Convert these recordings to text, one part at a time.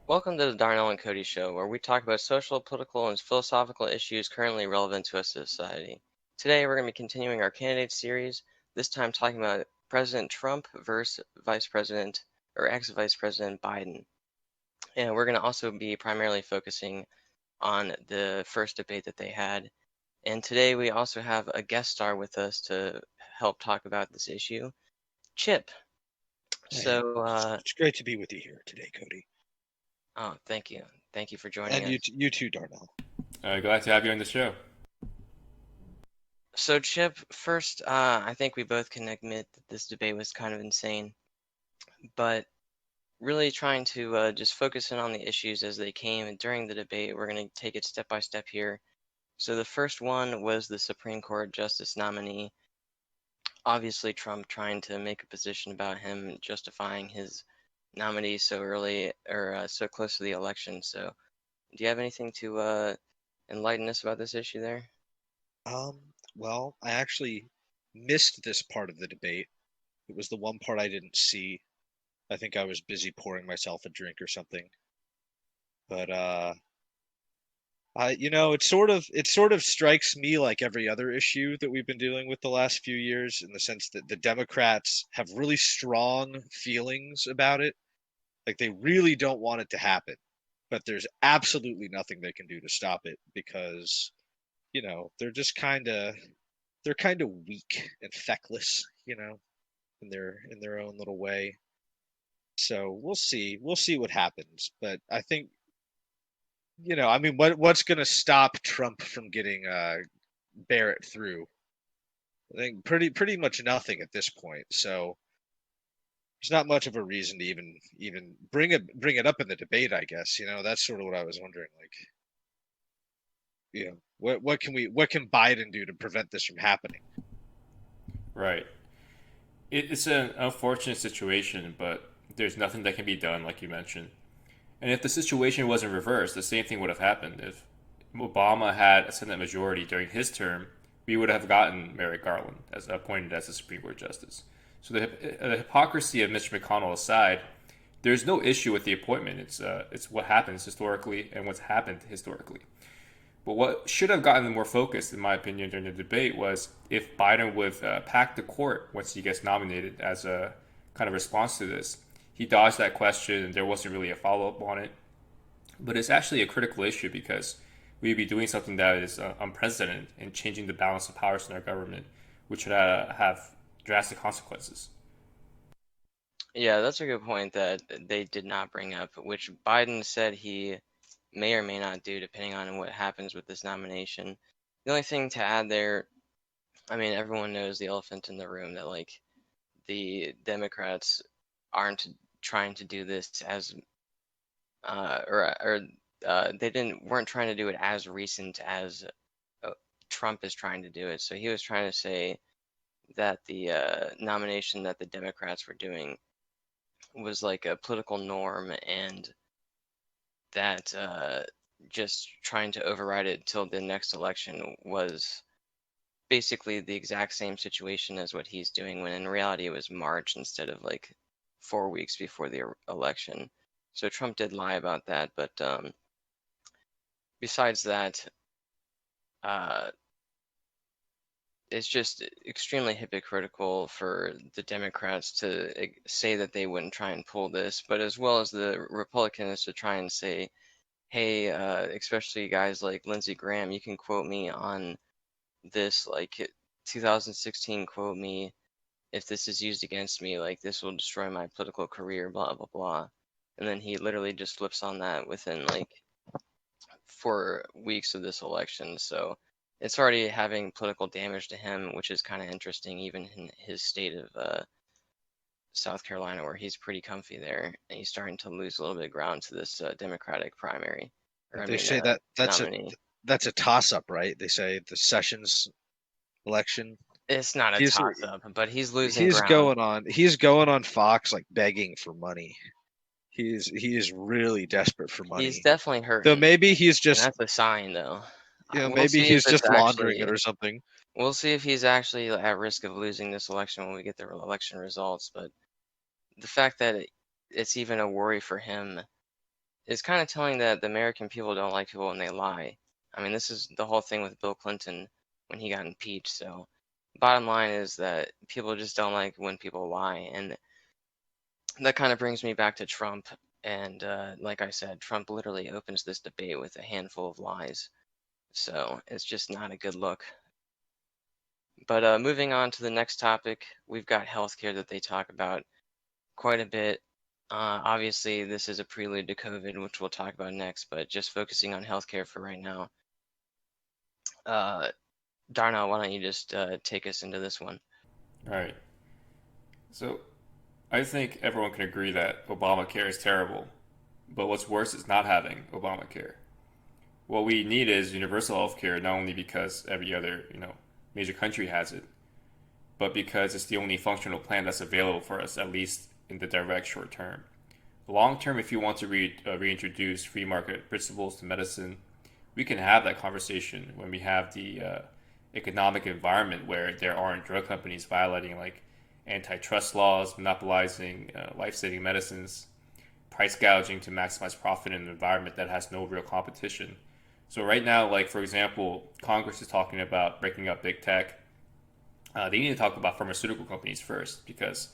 Welcome to the Darnell and Cody show, where we talk about social, political, and philosophical issues currently relevant to us as society. Today, we're going to be continuing our candidate series, this time talking about President Trump versus Vice President or ex-Vice President Biden. And we're going to also be primarily focusing on the first debate that they had. And today, we also have a guest star with us to help talk about this issue, Chip. Hey, So, it's great to be with you here today, Cody. oh, thank you. Thank you for joining And us. you too, Darnell. Glad to have you on the show. So Chip, first, I think we both can admit that this debate was kind of insane, but really trying to just focus in on the issues as they came during the debate. We're going to take it step by step here. So the first one was the Supreme Court Justice nominee. Obviously, Trump trying to make a position about him justifying his nominee so early or so close to the election. So, do you have anything to enlighten us about this issue there? Um, well, I actually missed this part of the debate. It was the one part I didn't see. I think I was busy pouring myself a drink or something. But it sort of strikes me like every other issue that we've been dealing with the last few years, in the sense that the Democrats have really strong feelings about it. Like they really don't want it to happen, but there's absolutely nothing they can do to stop it because they're just kind of weak and feckless, in their own little way. So we'll see what happens. But I think, I mean, what's going to stop Trump from getting Barrett through? I think pretty much nothing at this point. So there's not much of a reason to even bring it up in the debate. I guess that's sort of what I was wondering. Like, what can Biden do to prevent this from happening? Right. It's an unfortunate situation, but there's nothing that can be done, like you mentioned. And if the situation wasn't reversed, the same thing would have happened. If Obama had a Senate majority during his term, we would have gotten Merrick Garland as appointed as the Supreme Court justice. So the hypocrisy of Mr. McConnell aside, there's no issue with the appointment. It's what happens historically and what's happened historically. But what should have gotten more focus, in my opinion, during the debate was if Biden would pack the court once he gets nominated as a kind of response to this. He dodged that question, and there wasn't really a follow up on it. But it's actually a critical issue because we'd be doing something that is unprecedented and changing the balance of powers in our government, which would have drastic consequences. Yeah, that's a good point that they did not bring up, which Biden said he may or may not do, depending on what happens with this nomination. The only thing to add there, I mean, everyone knows the elephant in the room that like the Democrats aren't trying to do this as or they weren't trying to do it as recent as Trump is trying to do it. So he was trying to say that the nomination that the Democrats were doing was like a political norm and that just trying to override it till the next election was basically the exact same situation as what he's doing, when in reality it was March instead of like 4 weeks before the election. So Trump did lie about that, but besides that, uh, it's just extremely hypocritical for the Democrats to say that they wouldn't try and pull this, but as well as the Republicans to try and say, hey, especially guys like Lindsey Graham, you can quote me on this, like 2016, quote me if this is used against me, like this will destroy my political career, blah, blah, blah. And then he literally just flips on that within like 4 weeks of this election. So it's already having political damage to him, which is kind of interesting, even in his state of South Carolina, where he's pretty comfy there, and he's starting to lose a little bit of ground to this Democratic primary, or I They mean, say that that's a nominee. that's a toss up, right? They say the Sessions election. It's not a He's toss up, but he's losing he's ground. going on Fox like begging for money. He is really desperate for He's money. definitely Though hurting, maybe he's and just that's a sign, though. We'll maybe see if he's it's just laundering it actually or something. we'll see if he's actually at risk of losing this election when we get the election results. But the fact that it's even a worry for him is kind of telling that the American people don't like people when they lie. I mean, this is the whole thing with Bill Clinton when he got impeached. So, bottom line is that people just don't like when people lie, and that kind of brings me back to Trump. And like I said, Trump literally opens this debate with a handful of lies. So it's just not a good look. But moving on to the next topic, we've got healthcare that they talk about quite a bit. Obviously, this is a prelude to COVID, which we'll talk about next, but just focusing on healthcare for right now. Darnell, why don't you just take us into this one? All right. So I think everyone can agree that Obamacare is terrible, but what's worse is not having Obamacare. What we need is universal health care, not only because every other major country has it, but because it's the only functional plan that's available for us, at least in the direct short term. Long term, if you want to reintroduce free market principles to medicine, we can have that conversation when we have the economic environment where there aren't drug companies violating like antitrust laws, monopolizing life-saving medicines, price gouging to maximize profit in an environment that has no real competition. So right now, like for example, Congress is talking about breaking up big tech. They need to talk about pharmaceutical companies first because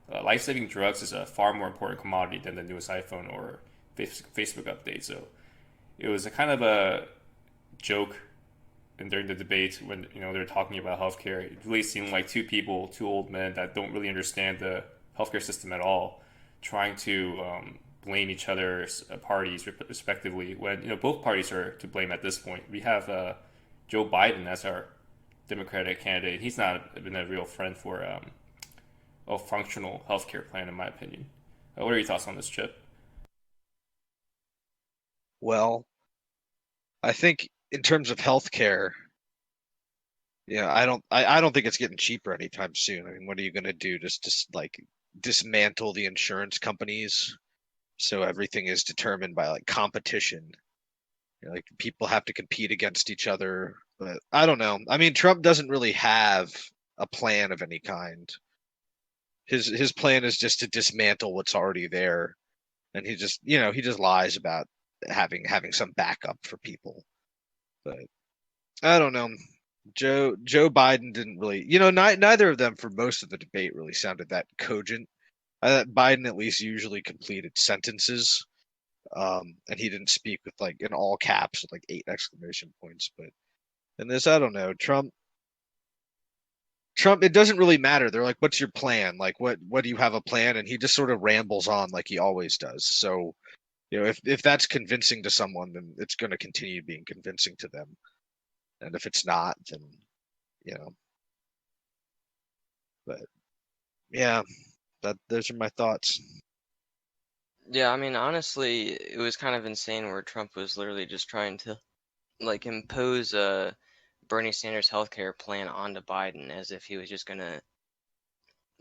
life-saving drugs is a far more important commodity than the newest iPhone or Facebook update. So it was a kind of a joke, and during the debate when they're talking about healthcare, it really seemed like two people, two old men that don't really understand the healthcare system at all, trying to blame each other's parties respectively. When both parties are to blame at this point. We have Joe Biden as our Democratic candidate. He's not been a real friend for a functional healthcare plan, in my opinion. What are your thoughts on this, Chip? Well, I think in terms of healthcare, I don't think it's getting cheaper anytime soon. I mean, what are you going to do? Just like dismantle the insurance companies so everything is determined by like competition. Like people have to compete against each other. But I don't know. I mean, Trump doesn't really have a plan of any kind. His plan is just to dismantle what's already there, and he just lies about having some backup for people. But I don't know. Joe Biden didn't really, neither of them for most of the debate really sounded that cogent. Biden at least usually completed sentences, and he didn't speak with like in all caps with like 8 exclamation points. But in this, I don't know. Trump, it doesn't really matter. They're like, "What's your plan? Like, what do you have a plan?" And he just sort of rambles on like he always does. So, if that's convincing to someone, then it's going to continue being convincing to them. And if it's not, then you know. But yeah, those are my thoughts. Yeah, I mean, honestly, it was kind of insane where Trump was literally just trying to like impose a Bernie Sanders healthcare plan onto Biden as if he was just gonna,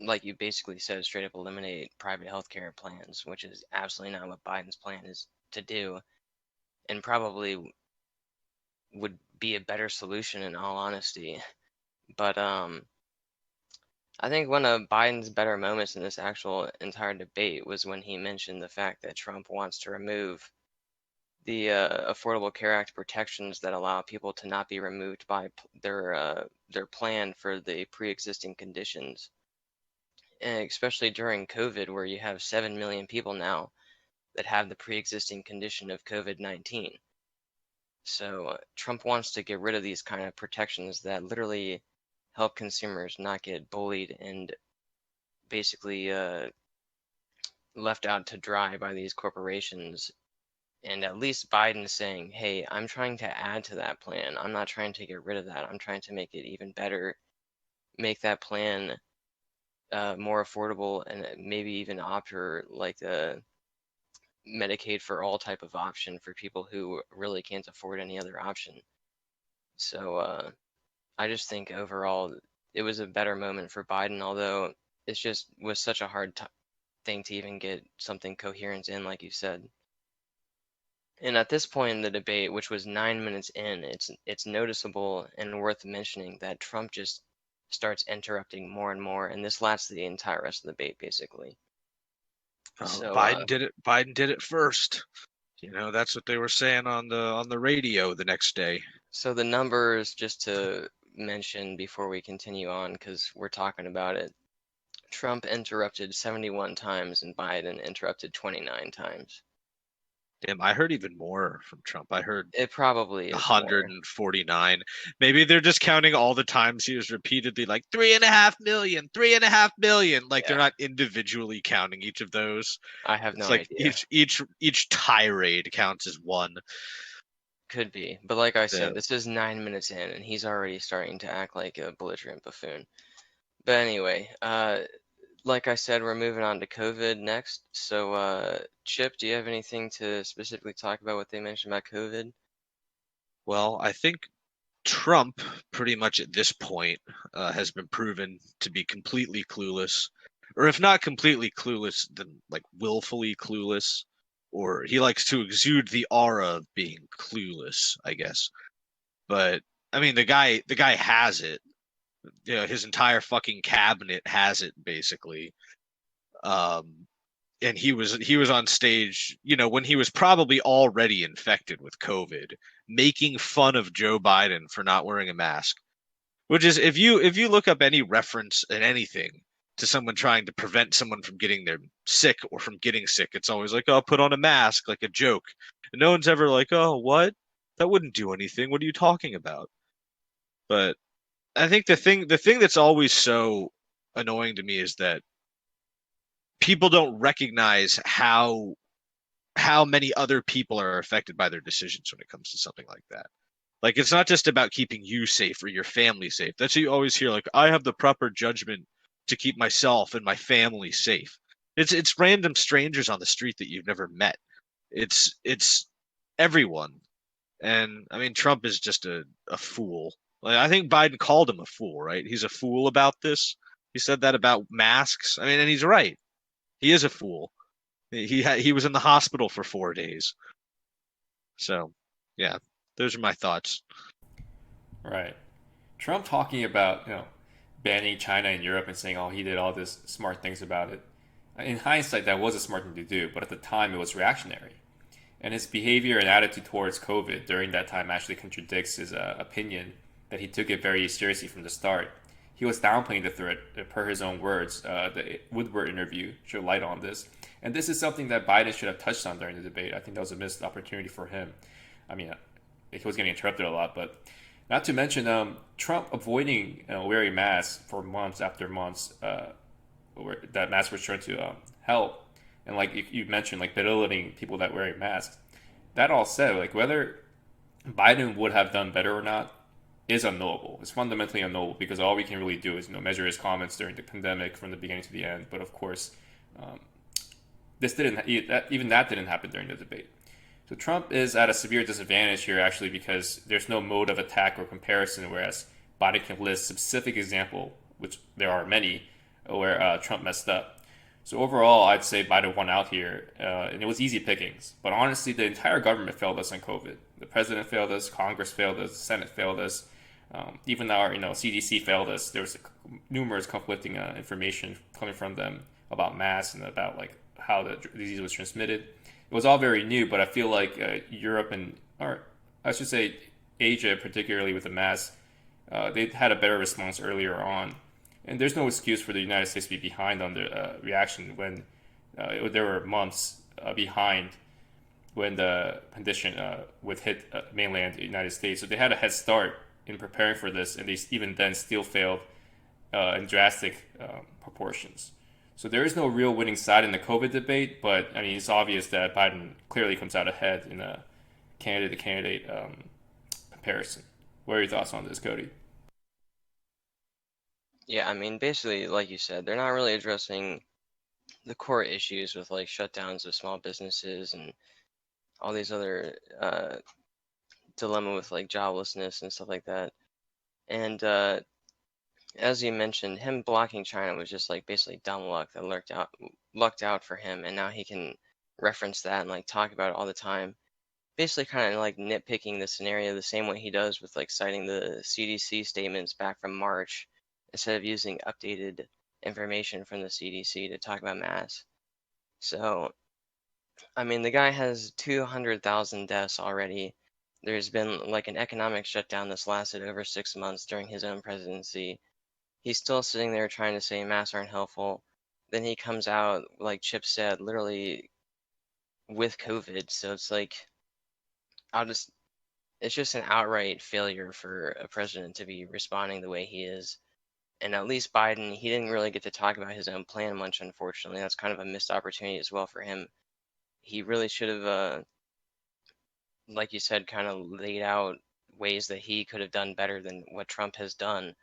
like you basically said, straight up eliminate private healthcare plans, which is absolutely not what Biden's plan is to do, and probably would be a better solution in all honesty. But I think one of Biden's better moments in this actual entire debate was when he mentioned the fact that Trump wants to remove the Affordable Care Act protections that allow people to not be removed by their plan for the pre-existing conditions, and especially during COVID, where you have 7 million people now that have the pre-existing condition of COVID-19. So Trump wants to get rid of these kind of protections that literally help consumers not get bullied and basically left out to dry by these corporations. And at least Biden's saying, hey, I'm trying to add to that plan. I'm not trying to get rid of that. I'm trying to make it even better, make that plan more affordable, and maybe even offer like the Medicaid for all type of option for people who really can't afford any other option. So I just think overall it was a better moment for Biden, although it's just was such a hard thing to even get something coherent in, like you said. And at this point in the debate, which was 9 minutes in, it's noticeable and worth mentioning that Trump just starts interrupting more and more, and this lasts the entire rest of the debate, basically. So, Biden did it. Biden did it first. That's what they were saying on the radio the next day. So the numbers, just to mention before we continue on, because we're talking about it, Trump interrupted 71 times and Biden interrupted 29 times. Damn, I heard even more from Trump. I heard It probably is more. 149. Maybe they're just counting all the times he was repeatedly like 3.5 million, 3.5 million. Like they're Yeah, not individually counting each of those. I have It's no like idea. each tirade counts as one. Could be. But like I Yeah. said, this is 9 minutes in and he's already starting to act like a belligerent buffoon. But anyway, like I said, we're moving on to COVID next. So, Chip, do you have anything to specifically talk about what they mentioned about COVID? Well, I think Trump, pretty much at this point, has been proven to be completely clueless, or if not completely clueless, then like willfully clueless, or he likes to exude the aura of being clueless, I guess. But I mean, the guy has it. His entire fucking cabinet has it basically. Um, and he was on stage, when he was probably already infected with COVID, making fun of Joe Biden for not wearing a mask. Which is, if you look up any reference in anything to someone trying to prevent someone from getting their sick or from getting sick, it's always like, oh, put on a mask, like a joke. And no one's ever like, oh, what? That wouldn't do anything. What are you talking about? But I think the thing that's always so annoying to me is that people don't recognize how many other people are affected by their decisions when it comes to something like that. Like it's not just about keeping you safe or your family safe. That's what you always hear. Like I have the proper judgment to keep myself and my family safe. It's random strangers on the street that you've never met. It's everyone. And I mean Trump is just a fool. Like I think Biden called him a fool, right? He's a fool about this. He said that about masks. I mean, and he's right. He is a fool. He was in the hospital for 4 days. So, yeah, those are my thoughts. Right. Trump talking about banning China and Europe and saying, "Oh, he did all this smart things about it." In hindsight, that was a smart thing to do, but at the time, it was reactionary. And his behavior and attitude towards COVID during that time actually contradicts his opinion that he took it very seriously from the start. He was downplaying the threat, per his own words. The Woodward interview shed light on this. And this is something that Biden should have touched on during the debate. I think that was a missed opportunity for him. I mean, he was getting interrupted a lot, but not to mention Trump avoiding wearing masks for months after months. That masks were turned to help, and like you mentioned, like belittling people that wearing masks. That all said, like whether Biden would have done better or not is unknowable. It's fundamentally unknowable because all we can really do is measure his comments during the pandemic from the beginning to the end. But of course, um, this didn't even that didn't happen during the debate. So Trump is at a severe disadvantage here actually because there's no mode of attack or comparison, whereas Biden can list specific example, which there are many, where Trump messed up. So overall, I'd say Biden won out here, and it was easy pickings. But honestly, the entire government failed us on COVID. The president failed us, Congress failed us, the Senate failed us, even our CDC failed us. There was numerous conflicting information coming from them about masks and about like how the disease was transmitted. It was all very new, but I feel like Europe and, or I should say Asia, particularly with the masks, they had a better response earlier on. And there's no excuse for the United States to be behind on the reaction when there were months behind when the condition would hit mainland United States. So they had a head start in preparing for this, and they even then still failed in drastic proportions. So there is no real winning side in the COVID debate, but I mean it's obvious that Biden clearly comes out ahead in a candidate-to-candidate comparison. What are your thoughts on this, Cody? Yeah, I mean, basically, like you said, they're not really addressing the core issues with like shutdowns of small businesses and all these other dilemma with like joblessness and stuff like that. And as you mentioned, him blocking China was just like basically dumb luck that lucked out for him, and now he can reference that and like talk about it all the time. Basically, kind of like nitpicking the scenario the same way he does with like citing the CDC statements back from March instead of using updated information from the CDC to talk about masks. So I mean, the guy has 200,000 deaths already. There's been like an economic shutdown that's lasted over 6 months during his own presidency. He's still sitting there trying to say masks aren't helpful. Then he comes out, like Chip said, literally with COVID. So it's like, I'll just, it's just an outright failure for a president to be responding the way he is. And at least Biden, he didn't really get to talk about his own plan much, unfortunately. That's kind of a missed opportunity as well for him. He really should have, like you said, kind of laid out ways that he could have done better than what Trump has done.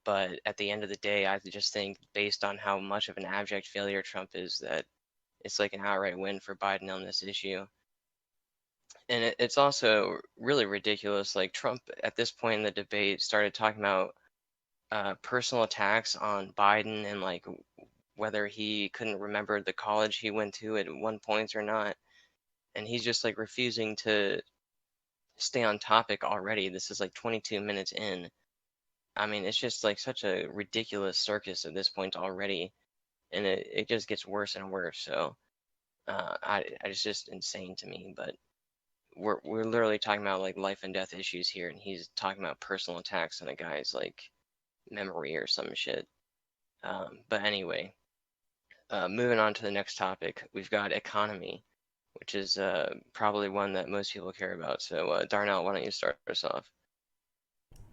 But at the end of the day, I just think based on how much of an abject failure Trump is, that it's like an outright win for Biden on this issue. And it's also really ridiculous. Like Trump, at this point in the debate, started talking about personal attacks on Biden and like whether he couldn't remember the college he went to at one point or not. And he's just like refusing to stay on topic already. This is like 22 minutes in. I mean, it's just like such a ridiculous circus at this point already. And it just gets worse and worse. So it's just insane to me. But we're literally talking about like life and death issues here, and he's talking about personal attacks on a guy's like memory or some shit. But anyway, moving on to the next topic, we've got economy, which is probably one that most people care about. So Darnell, why don't you start us off?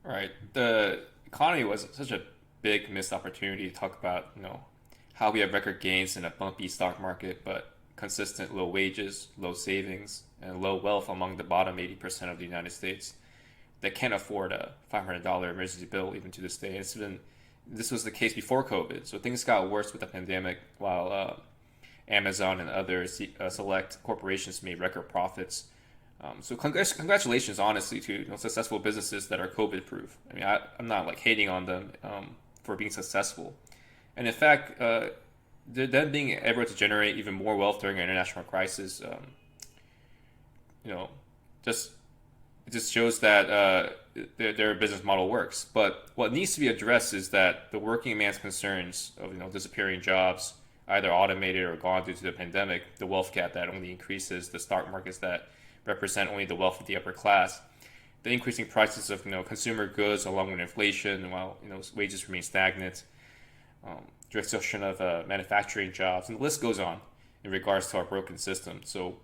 Right. The economy was such a big missed opportunity to talk about, how we have record gains in a bumpy stock market, but consistent low wages, low savings, and low wealth among the bottom 80% of the United States that can't afford a $500 emergency bill even to this day. This was the case before COVID, so things got worse with the pandemic while Amazon and other select corporations made record profits. So congratulations, honestly, to successful businesses that are COVID proof. I mean, I'm not like hating on them for being successful, and in fact, them being able to generate even more wealth during an international crisis, you know, just it just shows that their business model works. But what needs to be addressed is that the working man's concerns of disappearing jobs, either automated or gone due to the pandemic, the wealth gap that only increases, the stock markets that represent only the wealth of the upper class, the increasing prices of consumer goods along with inflation, while wages remain stagnant, destruction of manufacturing jobs, and the list goes on in regards to our broken system. So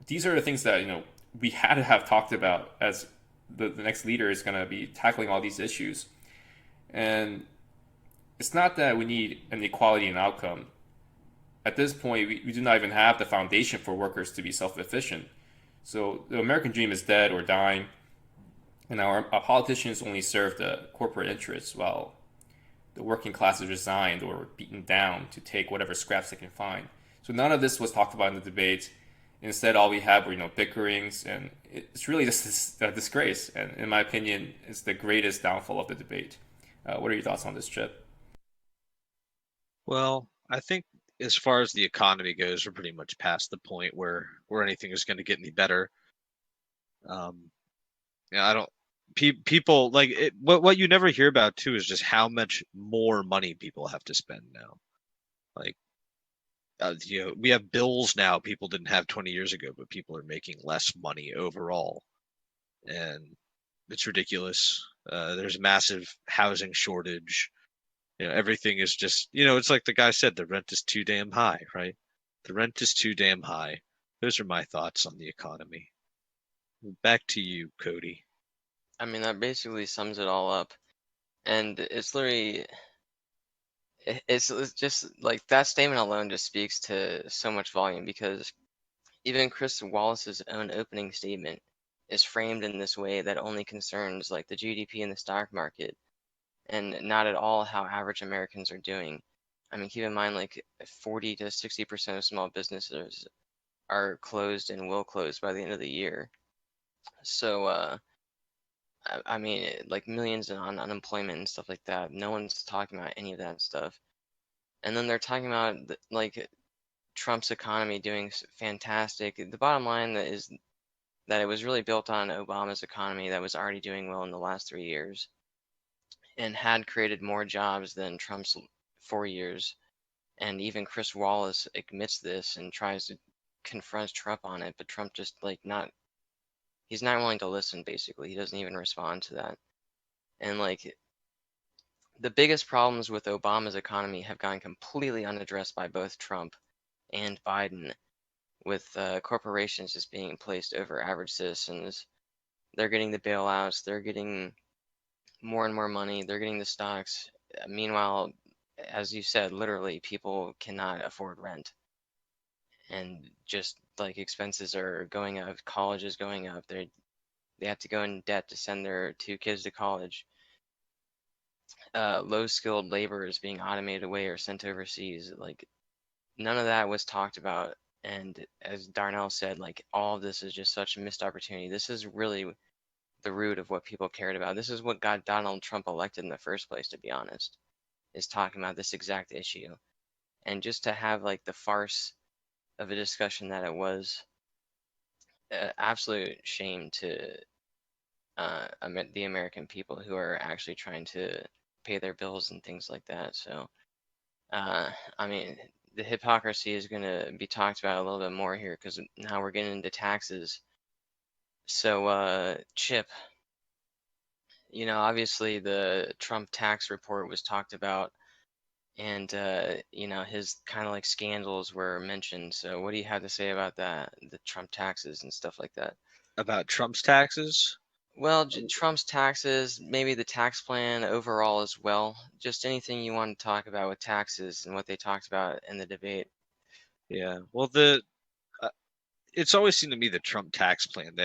these are the things that we had to have talked about as the next leader is going to be tackling all these issues. And it's not that we need an equality in outcome. At this point, we do not even have the foundation for workers to be self-efficient. So the American dream is dead or dying, and our politicians only serve the corporate interests while the working class is resigned or beaten down to take whatever scraps they can find. So none of this was talked about in the debate. Instead, all we had were bickerings, and it's really just a disgrace. And in my opinion, it's the greatest downfall of the debate. What are your thoughts on this, Chip? Well, I think as far as the economy goes, we're pretty much past the point where anything is going to get any better. Yeah, I don't. People like it. What you never hear about too is just how much more money people have to spend now. Like, we have bills now people didn't have 20 years ago, but people are making less money overall, and it's ridiculous. There's a massive housing shortage. Everything is just, it's like the guy said, the rent is too damn high, right? The rent is too damn high. Those are my thoughts on the economy. Back to you, Cody. I mean, that basically sums it all up. And it's literally, it's just like that statement alone just speaks to so much volume, because even Chris Wallace's own opening statement is framed in this way that only concerns like the GDP and the stock market, and not at all how average Americans are doing. I mean, keep in mind, like 40 to 60% of small businesses are closed and will close by the end of the year. So, I mean, like millions on unemployment and stuff like that. No one's talking about any of that stuff. And then they're talking about like Trump's economy doing fantastic. The bottom line is that it was really built on Obama's economy that was already doing well in the last 3 years and had created more jobs than Trump's 4 years. And even Chris Wallace admits this and tries to confronts Trump on it, but Trump just like he's not willing to listen, basically. He doesn't even respond to that. And like the biggest problems with Obama's economy have gone completely unaddressed by both Trump and Biden, with corporations just being placed over average citizens. They're getting the bailouts, they're getting more and more money, they're getting the stocks. Meanwhile, as you said, literally people cannot afford rent. And just like expenses are going up, college is going up, they have to go in debt to send their 2 kids to college. Low skilled labor is being automated away or sent overseas. Like none of that was talked about. And as Darnell said, like all of this is just such a missed opportunity. This is really the root of what people cared about. This is what got Donald Trump elected in the first place, to be honest, is talking about this exact issue. And just to have like the farce of a discussion that it was, absolute shame to the American people who are actually trying to pay their bills and things like that. So, I mean, the hypocrisy is going to be talked about a little bit more here because now we're getting into taxes. So, Chip, obviously the Trump tax report was talked about, and his kind of like scandals were mentioned. So, what do you have to say about that, the Trump taxes and stuff like that? About Trump's taxes? Well, Trump's taxes, maybe the tax plan overall as well. Just anything you want to talk about with taxes and what they talked about in the debate. Yeah. Well, uh, it's always seemed to me the Trump tax plan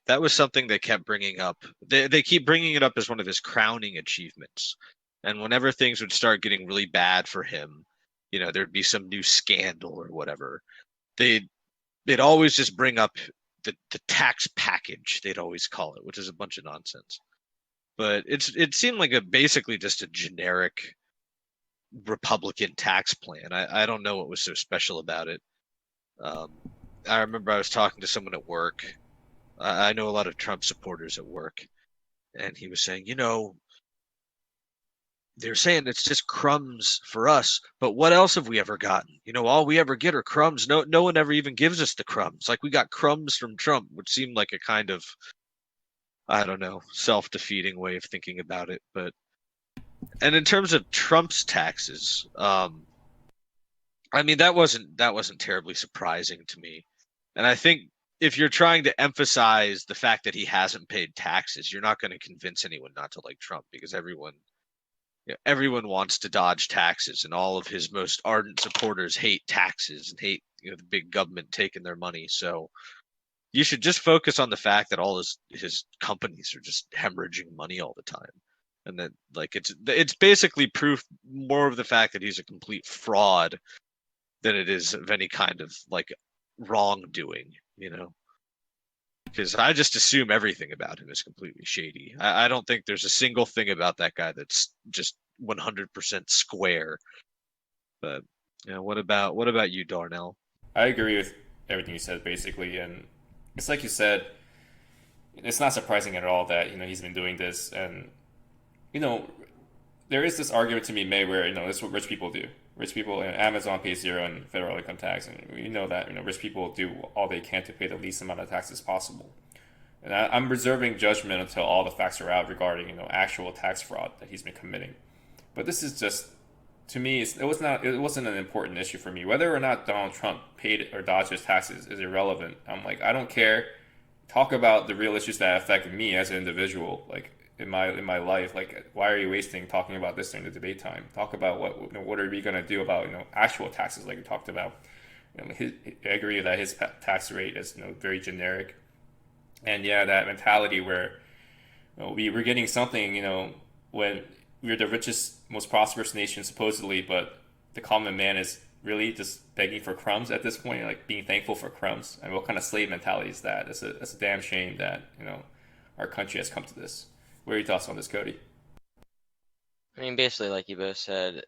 that was something they kept bringing up. They keep bringing it up as one of his crowning achievements. And whenever things would start getting really bad for him, there'd be some new scandal or whatever. They'd always just bring up the tax package, they'd always call it, which is a bunch of nonsense. But it seemed like basically just a generic Republican tax plan. I don't know what was so special about it. Um, I remember I was talking to someone at work. I know a lot of Trump supporters at work, and he was saying, they're saying it's just crumbs for us, but what else have we ever gotten? All we ever get are crumbs. No one ever even gives us the crumbs. Like we got crumbs from Trump, which seemed like a kind of, I don't know, self-defeating way of thinking about it. And in terms of Trump's taxes, I mean that wasn't terribly surprising to me. And I think if you're trying to emphasize the fact that he hasn't paid taxes, you're not going to convince anyone not to like Trump because everyone wants to dodge taxes, and all of his most ardent supporters hate taxes and hate the big government taking their money. So you should just focus on the fact that all his companies are just hemorrhaging money all the time, and that like it's basically proof more of the fact that he's a complete fraud than it is of any kind of like wrongdoing. Because I just assume everything about him is completely shady. I don't think there's a single thing about that guy that's just 100% square. But what about you, Darnell? I agree with everything you said basically, and it's like you said, it's not surprising at all that he's been doing this, and you know there is this argument to be made where this is what rich people do. Rich people, Amazon pays zero in federal income tax, and we know that rich people do all they can to pay the least amount of taxes possible. And I'm reserving judgment until all the facts are out regarding actual tax fraud that he's been committing. But this is just, to me, it wasn't an important issue for me. Whether or not Donald Trump paid or dodged his taxes is irrelevant. I'm like, I don't care. Talk about the real issues that affect me as an individual, like in my life. Like, why are you wasting talking about this during the debate time? Talk about what are we gonna do about actual taxes, like we talked about. I agree that his tax rate is very generic, and yeah, that mentality where we were getting something, when we're the richest, most prosperous nation supposedly, but the common man is really just begging for crumbs at this point, like being thankful for crumbs. And what kind of slave mentality is that? That's a damn shame that our country has come to this. What are your thoughts on this, Cody? I mean, basically, like you both said,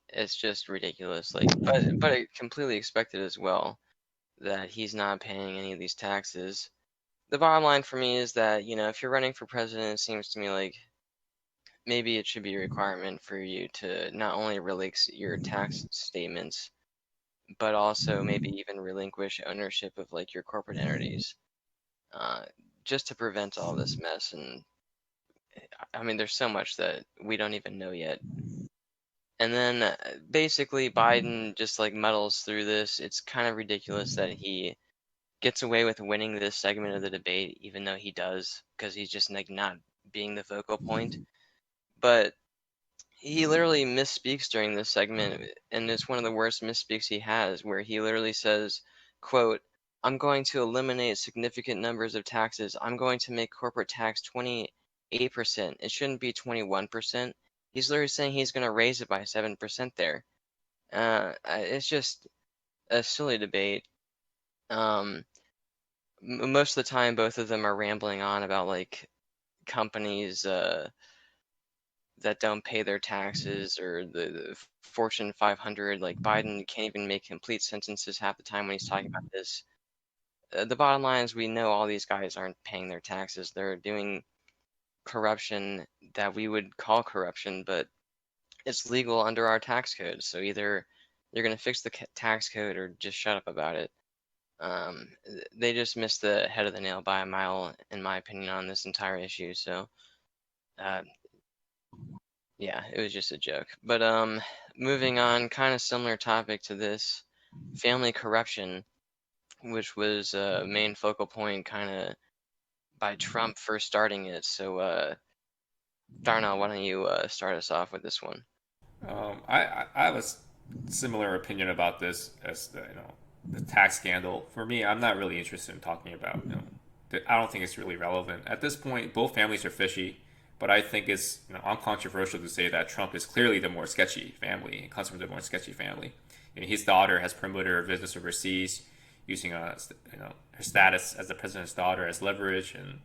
it's just ridiculous. Like, but I completely expected as well that he's not paying any of these taxes. The bottom line for me is that, if you're running for president, it seems to me like maybe it should be a requirement for you to not only release your tax statements, but also maybe even relinquish ownership of like your corporate entities, uh, just to prevent all this mess. And I mean, there's so much that we don't even know yet. And then basically Biden just like muddles through this. It's kind of ridiculous that he gets away with winning this segment of the debate, even though he does, because he's just like not being the focal point. But he literally misspeaks during this segment, and it's one of the worst misspeaks he has, where he literally says, quote, "I'm going to eliminate significant numbers of taxes. I'm going to make corporate tax 28%. It shouldn't be 21%." He's literally saying he's going to raise it by 7% there. It's just a silly debate. Most of the time, both of them are rambling on about like companies that don't pay their taxes, or the Fortune 500. Like Biden can't even make complete sentences half the time when he's talking about this. The bottom line is we know all these guys aren't paying their taxes. They're doing corruption that we would call corruption, but it's legal under our tax code. So either you're going to fix the tax code or just shut up about it. They just missed the head of the nail by a mile, in my opinion, on this entire issue. So, uh, yeah, it was just a joke. But moving on, kind of similar topic to this, family corruption, which was a main focal point, kind of by Trump first starting it. So, Darnell, why don't you start us off with this one? I have a similar opinion about this as the tax scandal. For me, I'm not really interested in talking about I don't think it's really relevant at this point. Both families are fishy, but I think it's uncontroversial to say that Trump is clearly the more sketchy family and comes from the more sketchy family. His daughter has promoted her business overseas using her status as the president's daughter as leverage, and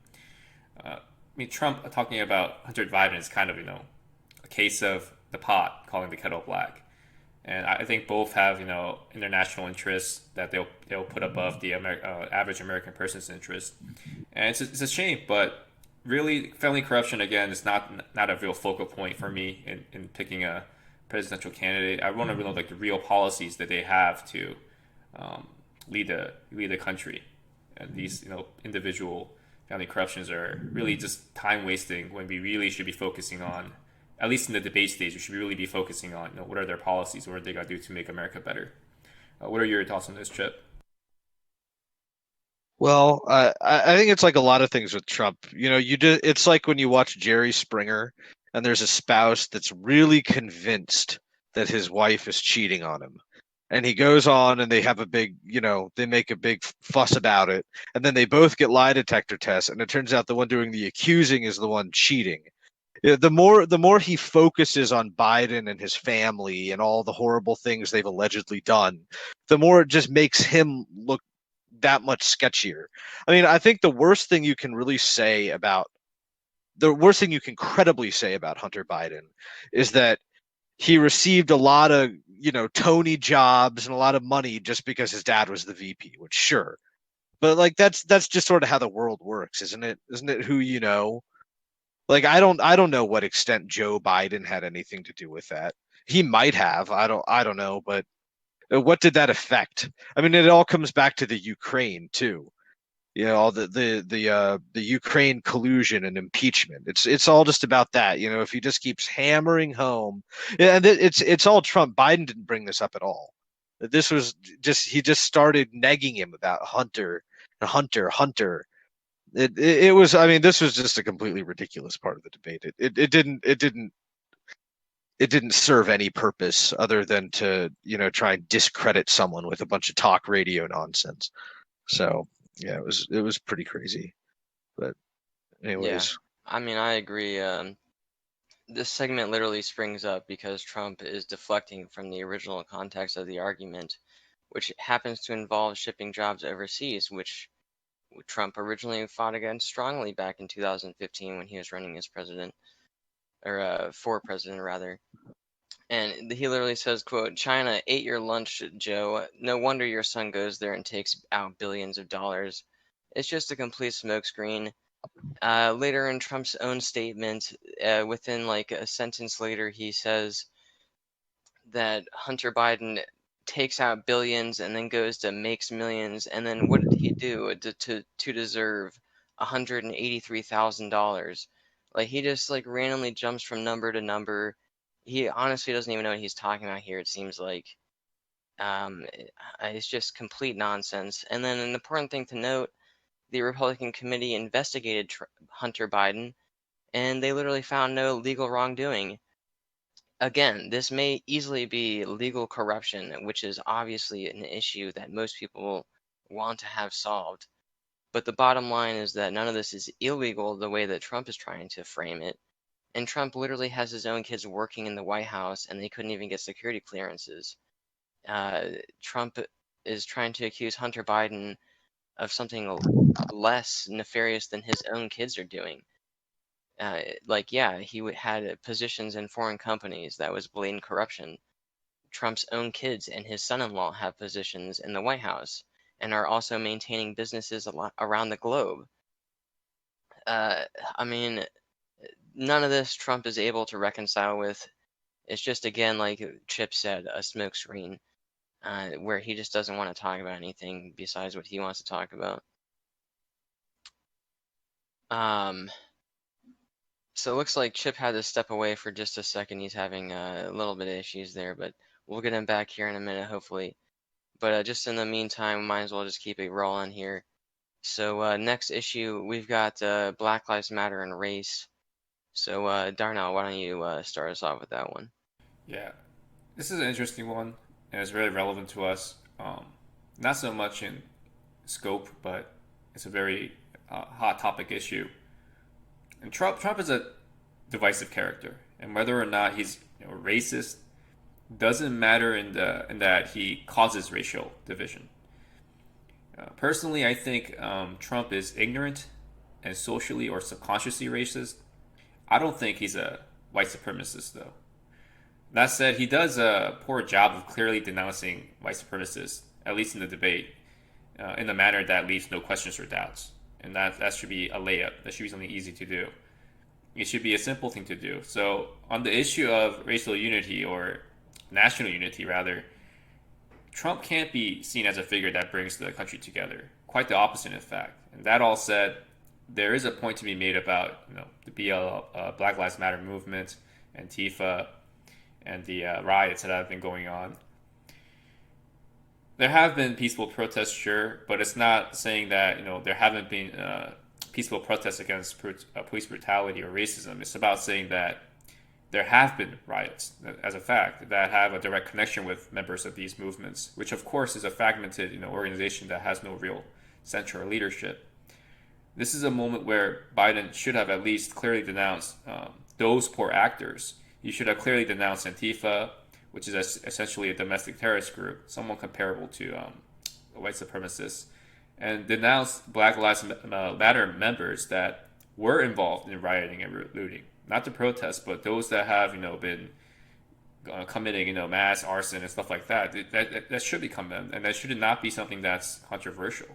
Trump talking about Hunter Biden is kind of a case of the pot calling the kettle black. And I think both have international interests that they'll put above the average American person's interest, and it's a shame. But really, family corruption again is not a real focal point for me in picking a presidential candidate. I want to know like the real policies that they have to um, lead the country, and these individual family corruptions are really just time wasting when we really should be focusing on, at least in the debate stage, we should really be focusing on what are their policies, what are they got to do to make America better. What are your thoughts on this, Chip? Well, I think it's like a lot of things with Trump. You do. It's like when you watch Jerry Springer, and there's a spouse that's really convinced that his wife is cheating on him, and he goes on and they have a big, they make a big fuss about it, and then they both get lie detector tests, and it turns out the one doing the accusing is the one cheating. Yeah, the more he focuses on Biden and his family and all the horrible things they've allegedly done, the more it just makes him look that much sketchier. I mean, I think the worst thing you can credibly say about Hunter Biden is that he received a lot of, Tony jobs and a lot of money just because his dad was the VP, which sure. But like that's just sort of how the world works, isn't it? Isn't it who you know? Like I don't know what extent Joe Biden had anything to do with that. He might have. I don't know, but what did that affect? I mean, it all comes back to the Ukraine too. All the Ukraine collusion and impeachment. It's all just about that. If he just keeps hammering home, yeah, and it's all Trump. Biden didn't bring this up at all. This was just he just started negging him about Hunter. It was. I mean, this was just a completely ridiculous part of the debate. It didn't serve any purpose other than to try and discredit someone with a bunch of talk radio nonsense. So yeah, it was pretty crazy. But Yeah, anyways, I mean, I agree. This segment literally springs up because Trump is deflecting from the original context of the argument, which happens to involve shipping jobs overseas, which Trump originally fought against strongly back in 2015 when he was running as president, or for president rather. And he literally says, quote, "China ate your lunch, Joe. No wonder your son goes there and takes out billions of dollars. It's just a complete smokescreen." Later in Trump's own statement, within like a sentence later, he says that Hunter Biden takes out billions and then goes to makes millions, and then what did he do to deserve $183,000? Like he just like randomly jumps from number to number. He honestly doesn't even know what he's talking about here, it seems like. It's just complete nonsense. And then an important thing to note, the Republican committee investigated Hunter Biden, and they literally found no legal wrongdoing. Again, this may easily be legal corruption, which is obviously an issue that most people want to have solved. But the bottom line is that none of this is illegal the way that Trump is trying to frame it. And Trump literally has his own kids working in the White House, and they couldn't even get security clearances. Trump is trying to accuse Hunter Biden of something less nefarious than his own kids are doing. Like, yeah, he had positions in foreign companies. That was blatant corruption. Trump's own kids and his son-in-law have positions in the White House and are also maintaining businesses around the globe. I mean, none of this Trump is able to reconcile with. It's just, again, like Chip said, a smokescreen, where he just doesn't want to talk about anything besides what he wants to talk about. So it looks like Chip had to step away for just a second. He's having a little bit of issues there, but we'll get him back here in a minute, hopefully. But just in the meantime, might as well just keep it rolling here. So next issue, we've got Black Lives Matter and race. So Darnell, why don't you start us off with that one? Yeah, this is an interesting one, and it's very relevant to us. Not so much in scope, but it's a very hot topic issue. And Trump is a divisive character, and whether or not he's racist doesn't matter in that he causes racial division. Personally, I think Trump is ignorant and socially or subconsciously racist. I don't think he's a white supremacist, though. That said, he does a poor job of clearly denouncing white supremacists, at least in the debate, in a manner that leaves no questions or doubts. And that should be a layup. That should be something easy to do. It should be a simple thing to do. So, on the issue of racial unity, or national unity rather, Trump can't be seen as a figure that brings the country together. Quite the opposite, in fact. And that all said, there is a point to be made about the Black Lives Matter movement, Antifa, and the riots that have been going on. There have been peaceful protests, sure, but it's not saying that there haven't been peaceful protests against police brutality or racism. It's about saying that there have been riots, as a fact, that have a direct connection with members of these movements, which of course is a fragmented organization that has no real central leadership. This is a moment where Biden should have at least clearly denounced those poor actors. He should have clearly denounced Antifa, which is essentially a domestic terrorist group, somewhat comparable to white supremacists, and denounced Black Lives Matter members that were involved in rioting and looting. Not the protests, but those that have been committing mass arson and stuff like that. That should be condemned, and that should not be something that's controversial.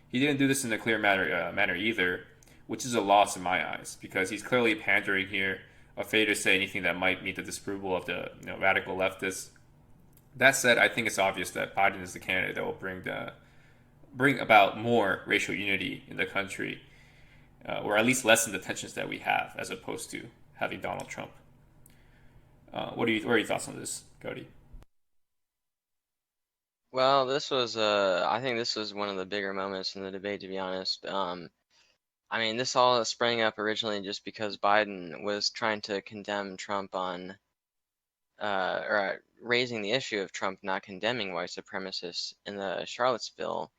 He didn't do this in a clear manner either, which is a loss in my eyes, because he's clearly pandering here, afraid to say anything that might meet the disapproval of the radical leftists. That said, I think it's obvious that Biden is the candidate that will bring about more racial unity in the country, or at least lessen the tensions that we have, as opposed to having Donald Trump. What are your thoughts on this, Cody? Well, I think this was one of the bigger moments in the debate, to be honest. I mean, this all sprang up originally just because Biden was trying to condemn Trump on, or raising the issue of Trump not condemning white supremacists in the Charlottesville,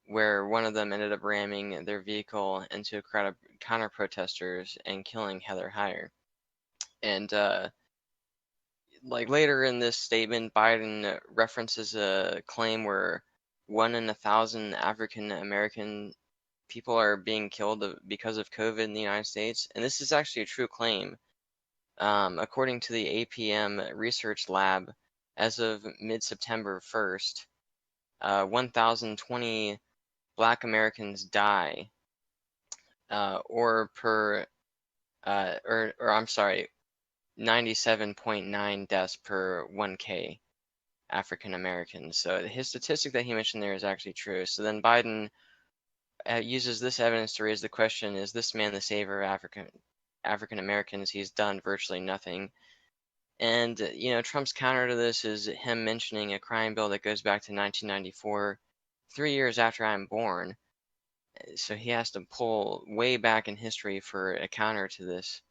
where one of them ended up ramming their vehicle into a crowd of counter-protesters and killing Heather Heyer. And like later in this statement, Biden references a claim where 1 in 1,000 African American people are being killed because of COVID in the United States. And this is actually a true claim. According to the APM Research Lab, as of mid-September 1st, 1,020 Black Americans die, or I'm sorry, 97.9 deaths per 1K. African Americans. So his statistic that he mentioned there is actually true. So then Biden uses this evidence to raise the question: is this man the savior of African Americans? He's done virtually nothing. And Trump's counter to this is him mentioning a crime bill that goes back to 1994, 3 years after I'm born. So he has to pull way back in history for a counter to this.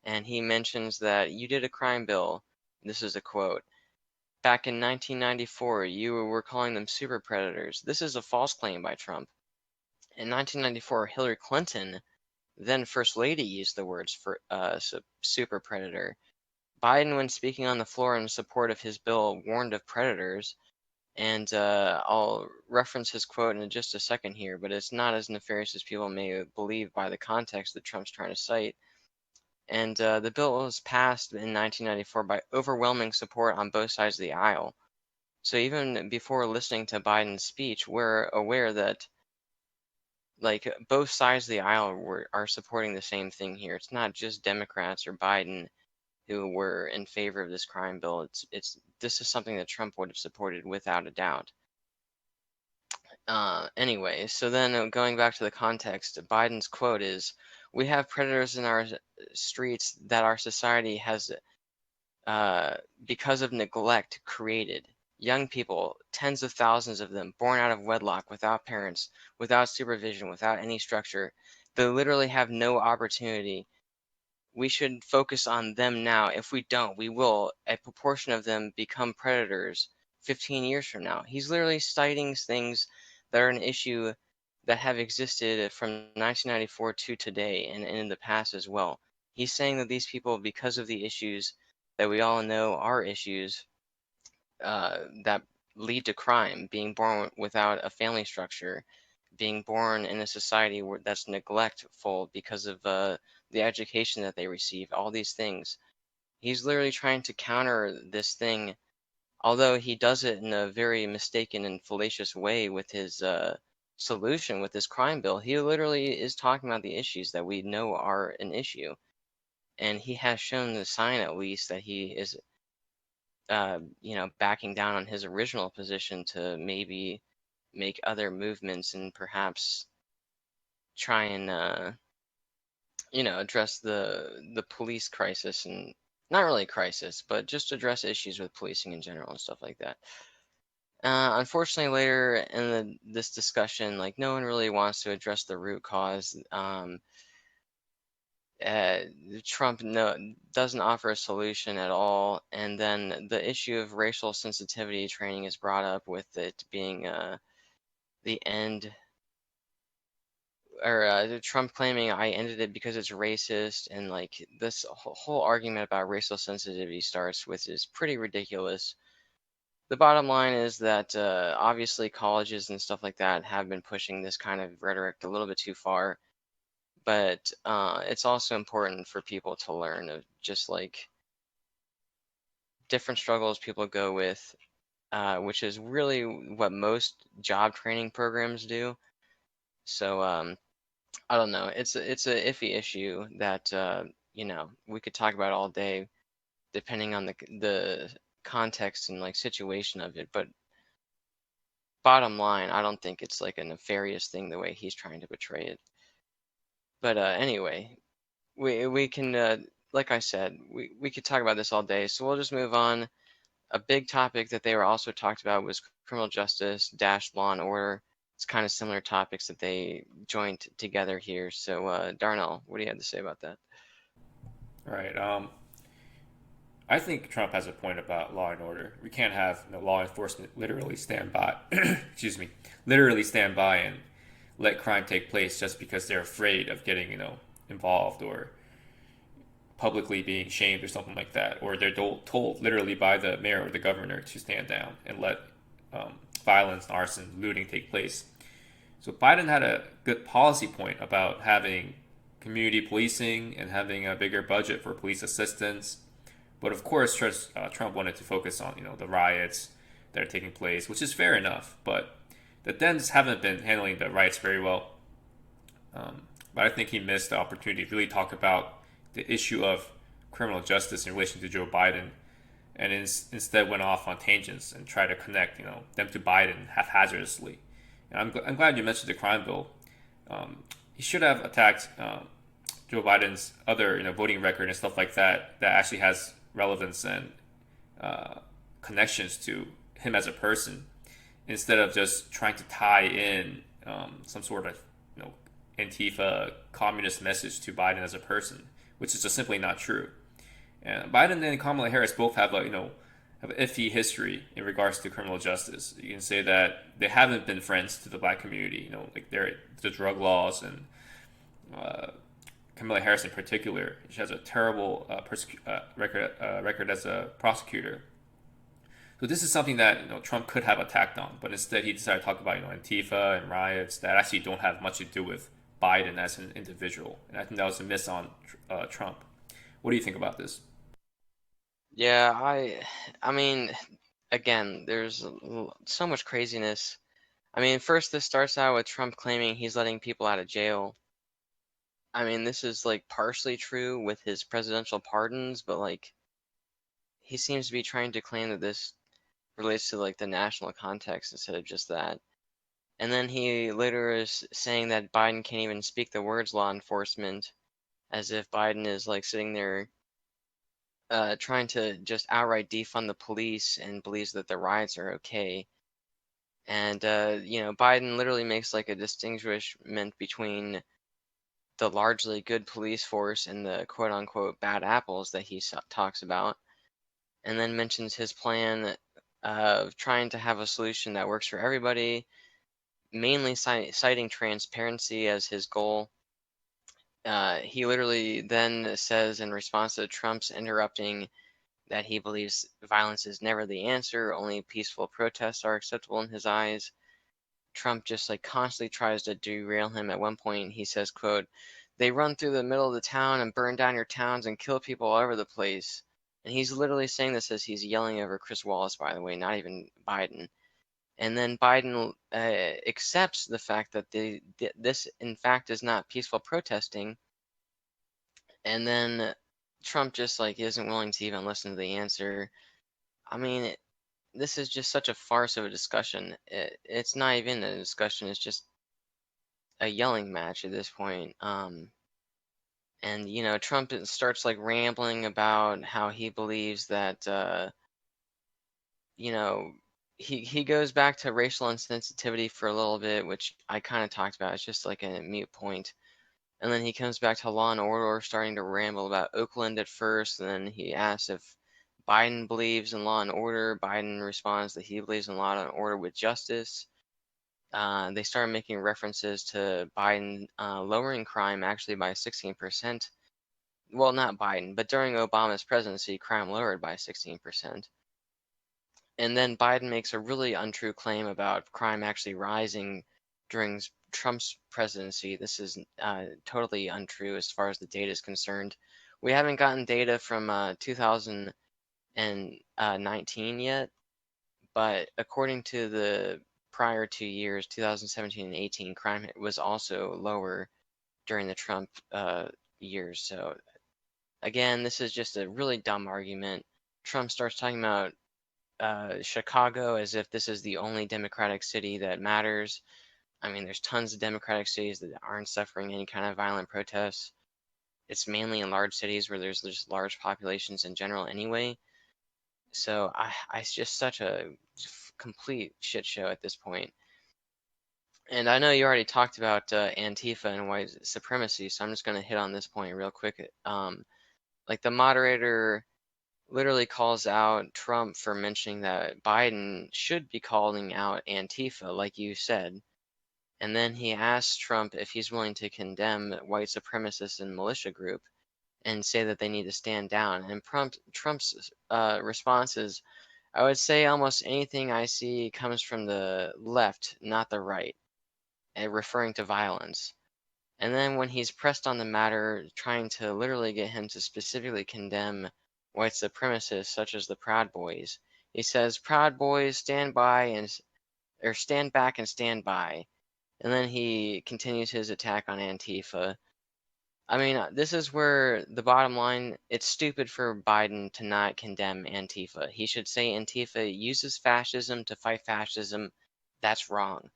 And he mentions that you did a crime bill. This is a quote. Back in 1994, you were calling them super predators. This is a false claim by Trump. In 1994, Hillary Clinton, then First Lady, used the words for super predator. Biden, when speaking on the floor in support of his bill, warned of predators. And I'll reference his quote in just a second here, but it's not as nefarious as people may believe by the context that Trump's trying to cite. And the bill was passed in 1994 by overwhelming support on both sides of the aisle. So even before listening to Biden's speech, we're aware that like both sides of the aisle are supporting the same thing here. It's not just Democrats or Biden who were in favor of this crime bill. This is something that Trump would have supported without a doubt. Anyway, so then going back to the context, Biden's quote is, "We have predators in our streets that our society has, because of neglect, created. Young people, tens of thousands of them, born out of wedlock, without parents, without supervision, without any structure. They literally have no opportunity. We should focus on them now. If we don't, we will, a proportion of them, become predators 15 years from now." He's literally citing things that are an issue that have existed from 1994 to today and in the past as well. He's saying that these people, because of the issues that we all know are issues that lead to crime, being born without a family structure, being born in a society that's neglectful because of the education that they receive, all these things. He's literally trying to counter this thing, although he does it in a very mistaken and fallacious way with his solution with this crime bill. He literally is talking about the issues that we know are an issue. And he has shown the sign, at least, that he is backing down on his original position to maybe make other movements and perhaps try and address the police crisis, and not really a crisis, but just address issues with policing in general and stuff like that. Unfortunately, later in this discussion, like no one really wants to address the root cause. Uh, Trump doesn't offer a solution at all, and then the issue of racial sensitivity training is brought up with it being the end, or Trump claiming I ended it because it's racist, and like this whole argument about racial sensitivity starts with is pretty ridiculous. The bottom line is that obviously colleges and stuff like that have been pushing this kind of rhetoric a little bit too far. But it's also important for people to learn of just like different struggles people go with, which is really what most job training programs do. So I don't know. It's a iffy issue that we could talk about all day, depending on the context and like situation of it. But bottom line, I don't think it's like a nefarious thing the way he's trying to portray it. But anyway, we can like I said, we could talk about this all day. So we'll just move on. A big topic that they were also talked about was criminal justice dash law and order. It's kind of similar topics that they joined together here. So Darnell, what do you have to say about that? Right. I think Trump has a point about law and order. We can't have law enforcement literally stand by, excuse me, literally stand by and let crime take place just because they're afraid of getting, involved or publicly being shamed or something like that, or they're told literally by the mayor or the governor to stand down and let violence, arson, looting take place. So Biden had a good policy point about having community policing and having a bigger budget for police assistance. But of course, Trump wanted to focus on the riots that are taking place, which is fair enough. But the Dems haven't been handling the riots very well. But I think he missed the opportunity to really talk about the issue of criminal justice in relation to Joe Biden. and instead went off on tangents and tried to connect them to Biden haphazardly. And I'm glad you mentioned the crime bill. He should have attacked Joe Biden's other voting record and stuff like that actually has relevance and connections to him as a person, instead of just trying to tie in some sort of Antifa communist message to Biden as a person, which is just simply not true. And Biden and Kamala Harris both have have an iffy history in regards to criminal justice. You can say that they haven't been friends to the black community. Like the drug laws, and Kamala Harris in particular, she has a terrible record as a prosecutor. So this is something that Trump could have attacked on, but instead he decided to talk about Antifa and riots that actually don't have much to do with Biden as an individual, and I think that was a miss on Trump. What do you think about this? Yeah, I mean, again, there's so much craziness. I mean, first this starts out with Trump claiming he's letting people out of jail. I mean, this is like partially true with his presidential pardons, but like he seems to be trying to claim that this relates to like the national context instead of just that. And then he later is saying that Biden can't even speak the words law enforcement, as if Biden is like sitting there trying to just outright defund the police and believes that the riots are okay. And Biden literally makes like a distinguishment between the largely good police force and the quote unquote bad apples that he talks about, and then mentions his plan of trying to have a solution that works for everybody, mainly citing transparency as his goal. He literally then says, in response to Trump's interrupting, that he believes violence is never the answer, only peaceful protests are acceptable in his eyes. Trump just like constantly tries to derail him. At one point, he says, quote, "They run through the middle of the town and burn down your towns and kill people all over the place." And he's literally saying this as he's yelling over Chris Wallace, by the way, not even Biden. And then Biden accepts the fact that this, in fact, is not peaceful protesting. And then Trump just like isn't willing to even listen to the answer. I mean, this is just such a farce of a discussion. It's not even a discussion. It's just a yelling match at this point. And Trump starts like rambling about how he believes that you know, he goes back to racial insensitivity for a little bit, which I kind of talked about. It's just like a mute point. And then he comes back to law and order, starting to ramble about Oakland at first. And then he asks if Biden believes in law and order. Biden responds that he believes in law and order with justice. They started making references to Biden lowering crime actually by 16%. Well, not Biden, but during Obama's presidency, crime lowered by 16%. And then Biden makes a really untrue claim about crime actually rising during Trump's presidency. This is totally untrue as far as the data is concerned. We haven't gotten data from 2019 yet, but according to the prior 2 years, 2017 and 18, crime was also lower during the Trump years. So again, this is just a really dumb argument. Trump starts talking about Chicago as if this is the only Democratic city that matters. I mean, there's tons of Democratic cities that aren't suffering any kind of violent protests. It's mainly in large cities where there's just large populations in general anyway. So it's just such a complete shit show at this point. And I know you already talked about Antifa and white supremacy, so I'm just going to hit on this point real quick. Like the moderator literally calls out Trump for mentioning that Biden should be calling out Antifa, like you said. And then he asks Trump if he's willing to condemn white supremacists and militia group and say that they need to stand down. And Trump's response is, "I would say almost anything I see comes from the left, not the right," referring to violence. And then when he's pressed on the matter, trying to literally get him to specifically condemn white supremacists such as the Proud Boys, he says, "Proud Boys, stand by or stand back and stand by." And then he continues his attack on Antifa. I mean, this is where the bottom line, it's stupid for Biden to not condemn Antifa. He should say Antifa uses fascism to fight fascism. That's wrong.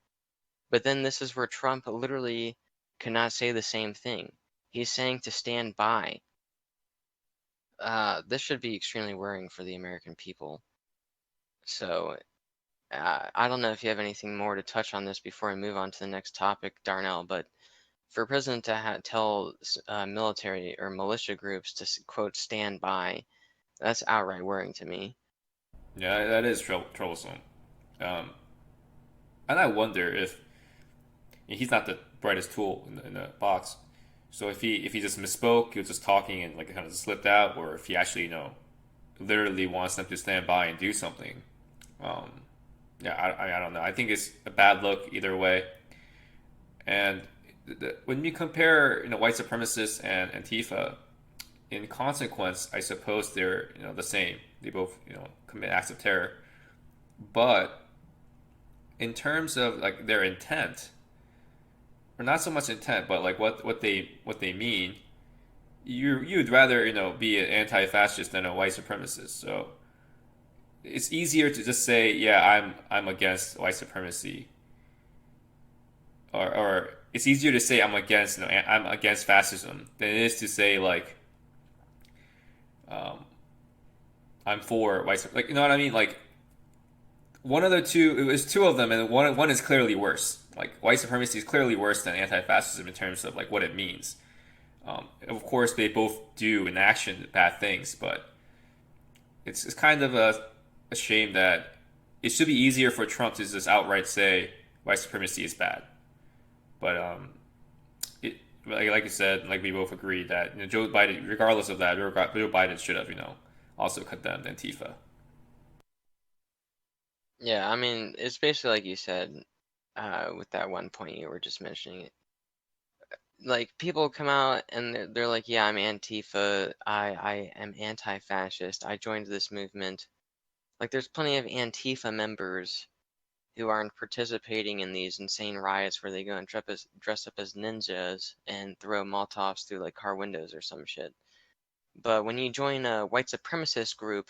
But then this is where Trump literally cannot say the same thing. He's saying to stand by. This should be extremely worrying for the American people. So, I don't know if you have anything more to touch on this before I move on to the next topic, Darnell, but for a president to tell military or militia groups to quote stand by, that's outright worrying to me. Yeah, that is troublesome. Um, and I wonder if he's not the brightest tool in the box. So if he just misspoke, he was just talking and like kind of slipped out, or if he actually literally wants them to stand by and do something. Um, yeah, I don't know. I think it's a bad look either way. And when you compare white supremacists and Antifa, in consequence, I suppose they're the same. They both commit acts of terror, but in terms of like their intent, or not so much intent, but like what they mean, you'd rather be an anti-fascist than a white supremacist. So it's easier to just say, yeah, I'm against white supremacy, or it's easier to say I'm against fascism than it is to say like um, I'm for white, like you know what I mean, like one of the two, it was two of them, and one is clearly worse. Like white supremacy is clearly worse than anti-fascism in terms of like what it means. Of course, they both do in action bad things, but it's kind of a shame that it should be easier for Trump to just outright say white supremacy is bad. But it like you said, like we both agreed that Joe Biden, regardless of that, Joe Biden should have also condemned Antifa. Yeah, I mean, it's basically like you said, with that one point you were just mentioning. Like people come out and they're like, yeah, I'm Antifa. I am anti-fascist. I joined this movement. Like there's plenty of Antifa members who aren't participating in these insane riots where they go and dress up as ninjas and throw Molotovs through like car windows or some shit. But when you join a white supremacist group,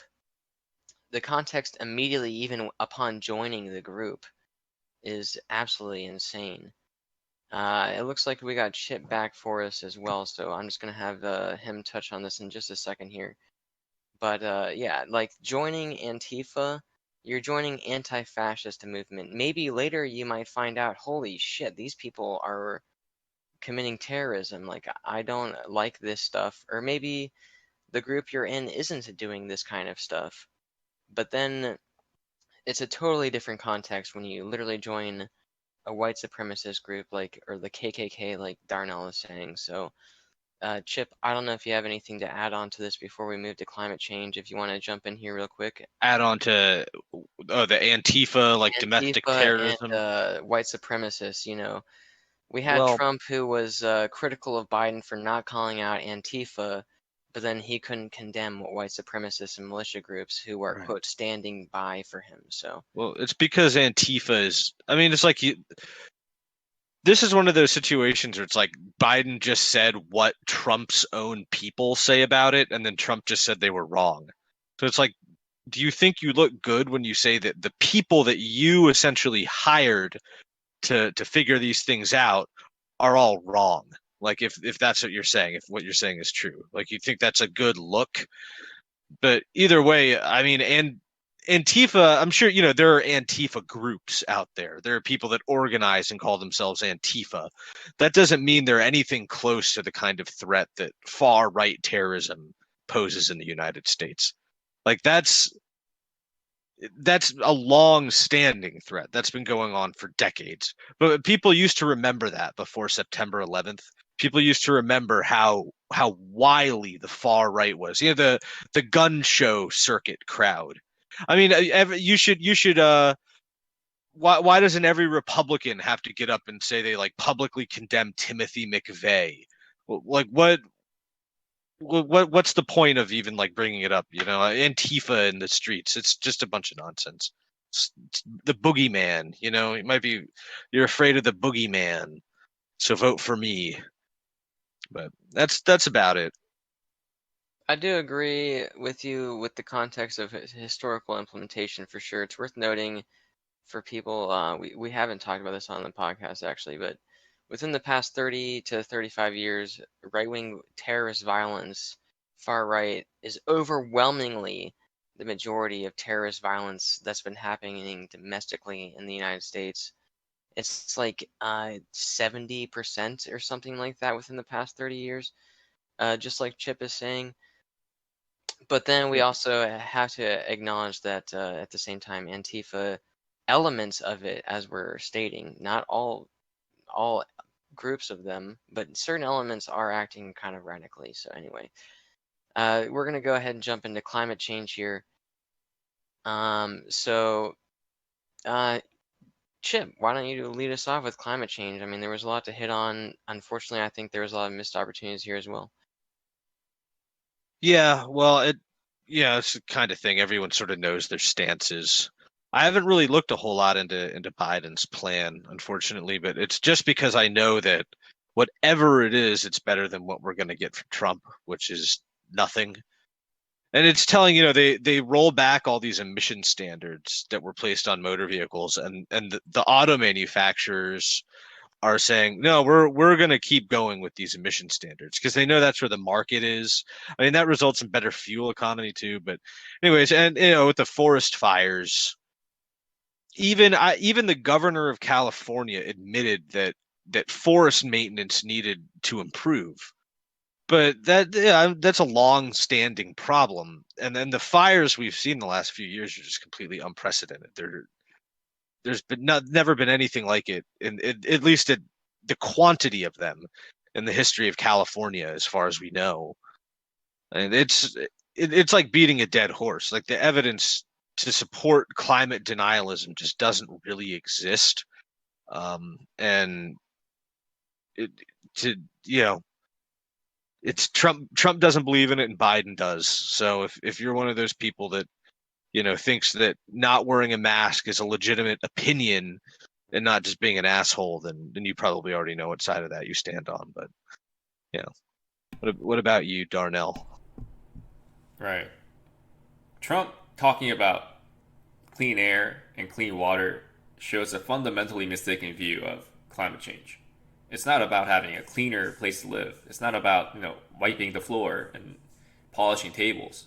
the context immediately, even upon joining the group, is absolutely insane. It looks like we got Chip back for us as well, so I'm just gonna have him touch on this in just a second here. But yeah, like joining Antifa, you're joining anti-fascist movement. Maybe later you might find out, holy shit, these people are committing terrorism. Like I don't like this stuff. Or maybe the group you're in isn't doing this kind of stuff. But then it's a totally different context when you literally join a white supremacist group like or the KKK like Darnell is saying. So Chip, I don't know if you have anything to add on to this before we move to climate change. If you want to jump in here real quick. Add on to the Antifa, like domestic Antifa terrorism. and white supremacists, we had Well, Trump who was critical of Biden for not calling out Antifa, but then he couldn't condemn white supremacists and militia groups who are, right. quote, standing by for him. So, Well, it's because Antifa is. I mean, it's like this is one of those situations where it's like Biden just said what Trump's own people say about it, and then Trump just said they were wrong. So it's like, do you think you look good when you say that the people that you essentially hired to figure these things out are all wrong? Like if that's what you're saying, if what you're saying is true, like you think that's a good look. But either way, I mean, and Antifa, I'm sure, there are Antifa groups out there. There are people that organize and call themselves Antifa. That doesn't mean they're anything close to the kind of threat that far right terrorism poses in the United States. Like that's a long-standing threat that's been going on for decades. But people used to remember that before September 11th. People used to remember how wily the far right was. The gun show circuit crowd. I mean, you should why doesn't every Republican have to get up and say they like publicly condemn Timothy McVeigh? Like what's the point of even like bringing it up? Antifa in the streets. It's just a bunch of nonsense. It's the boogeyman. It might be you're afraid of the boogeyman, so vote for me. But that's about it. I do agree with you with the context of historical implementation for sure. It's worth noting for people, we haven't talked about this on the podcast actually, but within the past 30 to 35 years, right-wing terrorist violence, far right, is overwhelmingly the majority of terrorist violence that's been happening domestically in the United States. It's like 70% or something like that within the past 30 years, just like Chip is saying. But then we also have to acknowledge that at the same time, Antifa elements of it, as we're stating, not all groups of them, but certain elements are acting kind of radically. So anyway, we're gonna go ahead and jump into climate change here. So Chip, why don't you lead us off with climate change? I mean, there was a lot to hit on. Unfortunately, I think there was a lot of missed opportunities here as well. Yeah, well, it's the kind of thing everyone sort of knows their stances. I haven't really looked a whole lot into Biden's plan, unfortunately, but it's just because I know that whatever it is, it's better than what we're going to get from Trump, which is nothing. And it's telling, they roll back all these emission standards that were placed on motor vehicles, and the auto manufacturers are saying, no, we're going to keep going with these emission standards because they know that's where the market is. I mean, that results in better fuel economy too. But anyways, and with the forest fires, even the governor of California admitted that forest maintenance needed to improve. But that's a long-standing problem, and then the fires we've seen the last few years are just completely unprecedented. There's been never been anything like it, at least the quantity of them in the history of California, as far as we know. And it's like beating a dead horse. Like the evidence to support climate denialism just doesn't really exist. And it, to it's Trump. Trump doesn't believe in it, and Biden does. So if you're one of those people that thinks that not wearing a mask is a legitimate opinion and not just being an asshole, then you probably already know what side of that you stand on. But yeah, what about you, Darnell? Right. Trump talking about clean air and clean water shows a fundamentally mistaken view of climate change. It's not about having a cleaner place to live. It's not about, wiping the floor and polishing tables.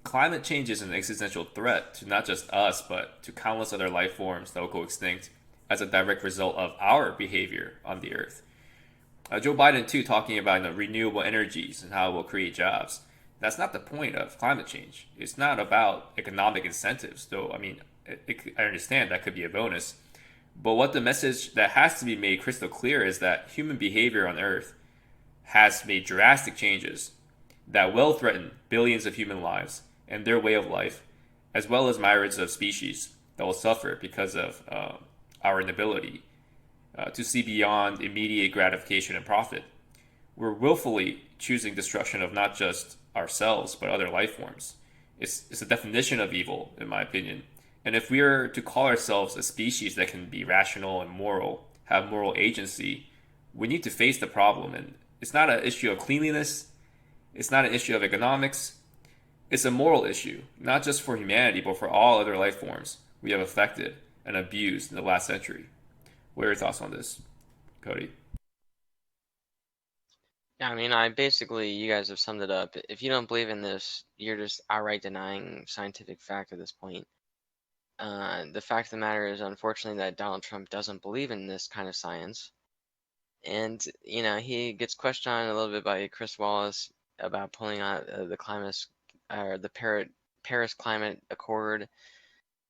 Climate change is an existential threat to not just us, but to countless other life forms that will go extinct as a direct result of our behavior on the earth. Joe Biden, too, talking about renewable energies and how it will create jobs. That's not the point of climate change. It's not about economic incentives, though, I mean, I understand that could be a bonus. But what the message that has to be made crystal clear is that human behavior on Earth has made drastic changes that will threaten billions of human lives and their way of life, as well as myriads of species that will suffer because of our inability to see beyond immediate gratification and profit. We're willfully choosing destruction of not just ourselves, but other life forms. It's a definition of evil, in my opinion. And if we are to call ourselves a species that can be rational and moral, have moral agency, we need to face the problem. And it's not an issue of cleanliness, it's not an issue of economics, it's a moral issue, not just for humanity, but for all other life forms we have affected and abused in the last century. What are your thoughts on this, Cody? Yeah, I mean, you guys have summed it up. If you don't believe in this, you're just outright denying scientific fact at this point. The fact of the matter is, unfortunately, that Donald Trump doesn't believe in this kind of science. And, he gets questioned on a little bit by Chris Wallace about pulling out the climate, or the Paris Climate Accord,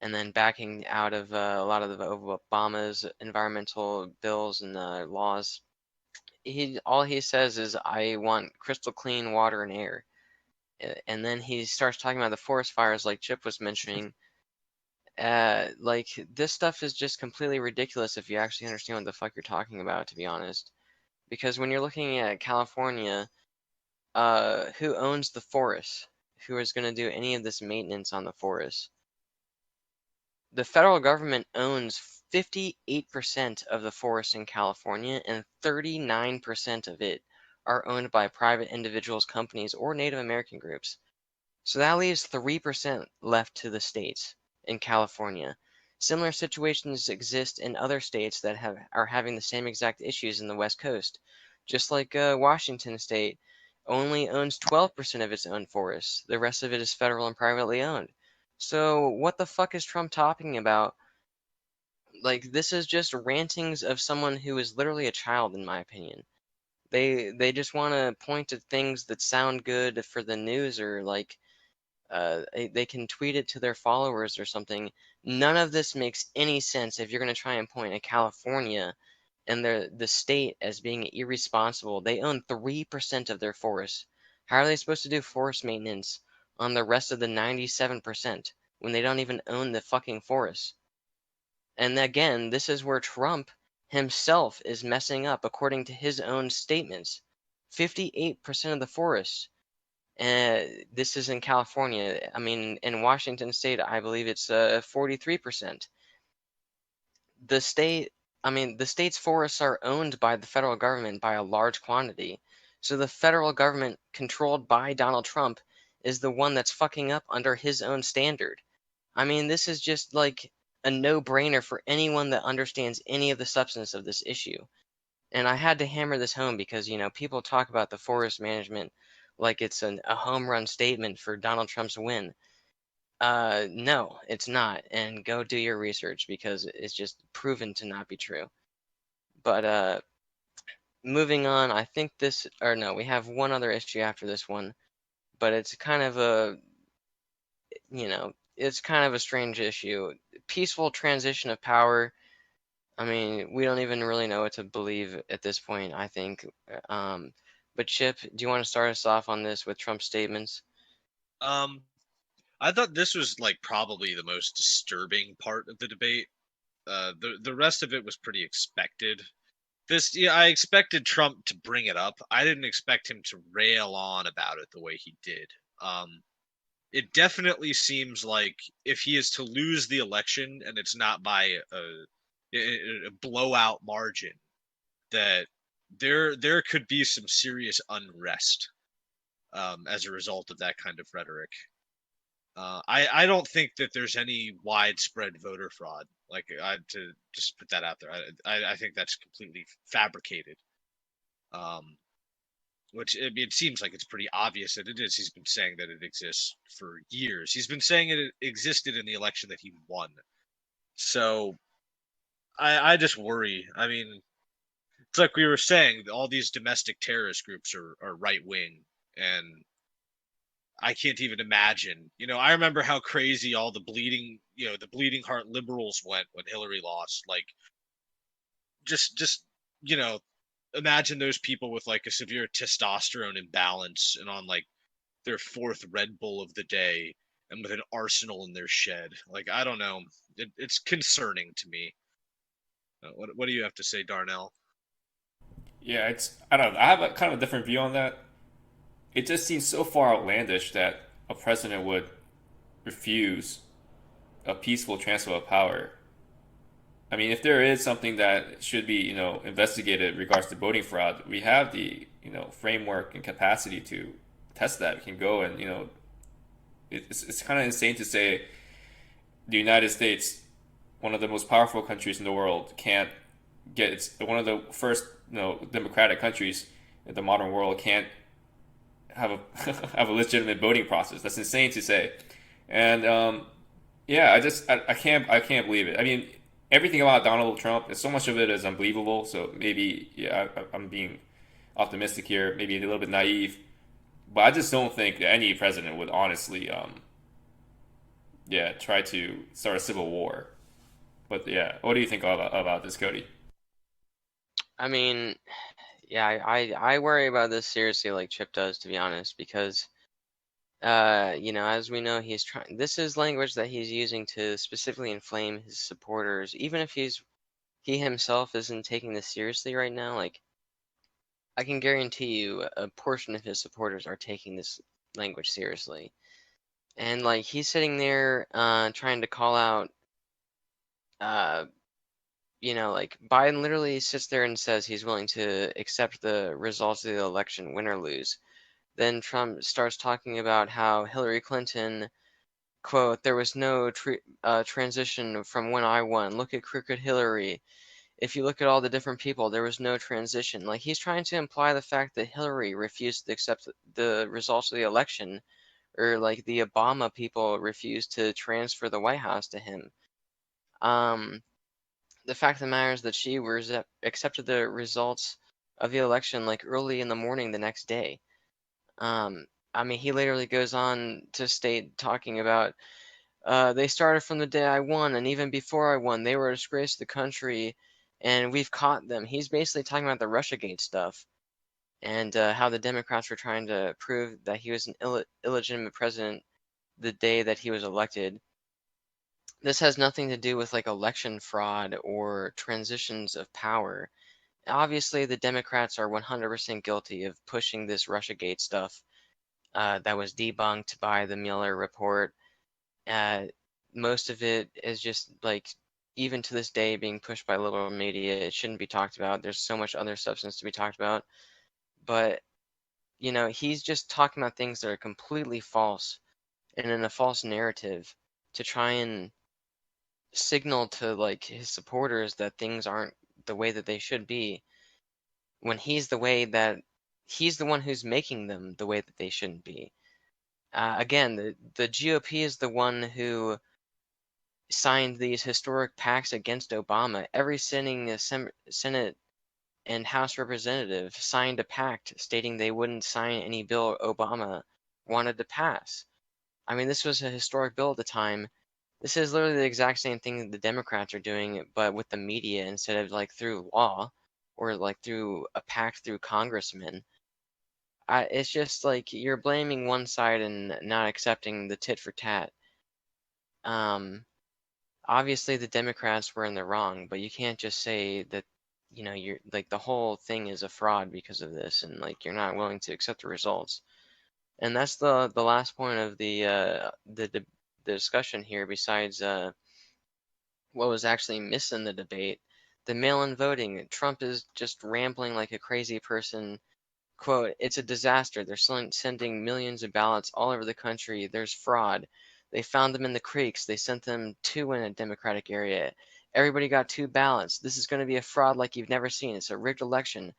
and then backing out of a lot of Obama's environmental bills and laws. All he says is, I want crystal clean water and air. And then he starts talking about the forest fires like Chip was mentioning. Like, this stuff is just completely ridiculous if you actually understand what the fuck you're talking about, to be honest. Because when you're looking at California, who owns the forest? Who is going to do any of this maintenance on the forest? The federal government owns 58% of the forest in California, and 39% of it are owned by private individuals, companies, or Native American groups. So that leaves 3% left to the states in California. Similar situations exist in other states that are having the same exact issues in the West Coast. Just like Washington State only owns 12% of its own forests. The rest of it is federal and privately owned. So what the fuck is Trump talking about? Like, this is just rantings of someone who is literally a child, in my opinion. They just want to point to things that sound good for the news, or like they can tweet it to their followers or something. None of this makes any sense if you're going to try and point at California and the state as being irresponsible. They own 3% of their forests. How are they supposed to do forest maintenance on the rest of the 97% when they don't even own the fucking forest? And again, this is where Trump himself is messing up, according to his own statements. 58% of the forests. This is in California. I mean, in Washington State, I believe it's 43%. The state, the state's forests are owned by the federal government by a large quantity. So the federal government, controlled by Donald Trump, is the one that's fucking up under his own standard. I mean, this is just like a no-brainer for anyone that understands any of the substance of this issue. And I had to hammer this home because, people talk about the forest management like it's a home run statement for Donald Trump's win. No, it's not. And go do your research because it's just proven to not be true. But moving on, I think we have one other issue after this one, but it's kind of it's kind of a strange issue. Peaceful transition of power. I mean, we don't even really know what to believe at this point, I think. But Chip, do you want to start us off on this with Trump's statements? Um, I thought this was like probably the most disturbing part of the debate. The rest of it was pretty expected. I expected Trump to bring it up. I didn't expect him to rail on about it the way he did. It definitely seems like if he is to lose the election and it's not by a blowout margin, that there could be some serious unrest as a result of that kind of rhetoric. I don't think that there's any widespread voter fraud. Like, to just put that out there, I think that's completely fabricated. Which it seems like it's pretty obvious that it is. He's been saying that it exists for years. He's been saying it existed in the election that he won. So I just worry. I mean, it's like we were saying, all these domestic terrorist groups are right wing, and I can't even imagine. I remember how crazy all the bleeding heart liberals went when Hillary lost. Like, just imagine those people with like a severe testosterone imbalance and on like their fourth Red Bull of the day and with an arsenal in their shed. Like, I don't know. It's concerning to me. What do you have to say, Darnell? Yeah, I don't know. I have a kind of a different view on that. It just seems so far outlandish that a president would refuse a peaceful transfer of power. I mean, if there is something that should be, investigated in regards to voting fraud, we have the, framework and capacity to test that. We can go and, it's kind of insane to say the United States, one of the most powerful countries in the world, can't get it's one of the first, democratic countries in the modern world can't have a have a legitimate voting process. That's insane to say, and yeah, I can't believe it. I mean, everything about Donald Trump, so much of it is unbelievable. So maybe I'm being optimistic here, maybe a little bit naive, but I just don't think that any president would honestly, try to start a civil war. But yeah, what do you think about this, Cody? I mean, yeah, I worry about this seriously, like Chip does, to be honest, because as we know, he's trying. This is language that he's using to specifically inflame his supporters, even if he himself isn't taking this seriously right now. Like, I can guarantee you, a portion of his supporters are taking this language seriously, and like he's sitting there, trying to call out, uh, like Biden literally sits there and says he's willing to accept the results of the election, win or lose. Then Trump starts talking about how Hillary Clinton, quote, there was no transition from when I won. Look at crooked Hillary. If you look at all the different people, there was no transition. Like, he's trying to imply the fact that Hillary refused to accept the results of the election, or like the Obama people refused to transfer the White House to him. The fact of the matter is that she accepted the results of the election like early in the morning the next day. I mean, he literally goes on to state talking about they started from the day I won, and even before I won, they were a disgrace to the country, and we've caught them. He's basically talking about the Russiagate stuff and how the Democrats were trying to prove that he was an illegitimate president the day that he was elected. This has nothing to do with like election fraud or transitions of power. Obviously, the Democrats are 100% guilty of pushing this Russiagate stuff that was debunked by the Mueller report. Uh, Most of it is just like, even to this day, being pushed by liberal media. It shouldn't be talked about. There's so much other substance to be talked about. But, he's just talking about things that are completely false and in a false narrative to try and signal to like his supporters that things aren't the way that they should be, when he's the one who's making them the way that they shouldn't be. Again, the GOP is the one who signed these historic pacts against Obama. Every sitting Senate and House representative signed a pact stating they wouldn't sign any bill Obama wanted to pass. I mean, this was a historic bill at the time. This is literally the exact same thing that the Democrats are doing, but with the media instead of like through law or like through a pact through congressmen. It's just like you're blaming one side and not accepting the tit for tat. Um, Obviously the Democrats were in the wrong, but you can't just say that, you're like the whole thing is a fraud because of this, and like you're not willing to accept the results. And that's the last point of the discussion here. Besides what was actually missed in the debate, the mail-in voting. Trump is just rambling like a crazy person. Quote, it's a disaster. They're sending millions of ballots all over the country. There's fraud. They found them in the creeks. They sent them two in a Democratic area. Everybody got two ballots. This is going to be a fraud like you've never seen. It's a rigged election.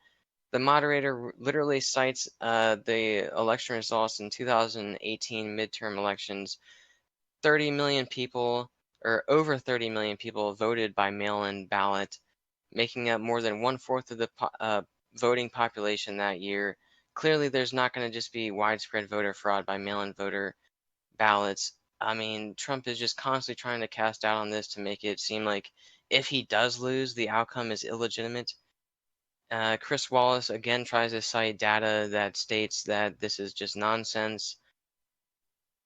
The moderator literally cites the election results in 2018 midterm elections. 30 million people, or over 30 million people, voted by mail-in ballot, making up more than one-fourth of the voting population that year. Clearly, there's not going to just be widespread voter fraud by mail-in voter ballots. I mean, Trump is just constantly trying to cast doubt on this to make it seem like if he does lose, the outcome is illegitimate. Chris Wallace again tries to cite data that states that this is just nonsense.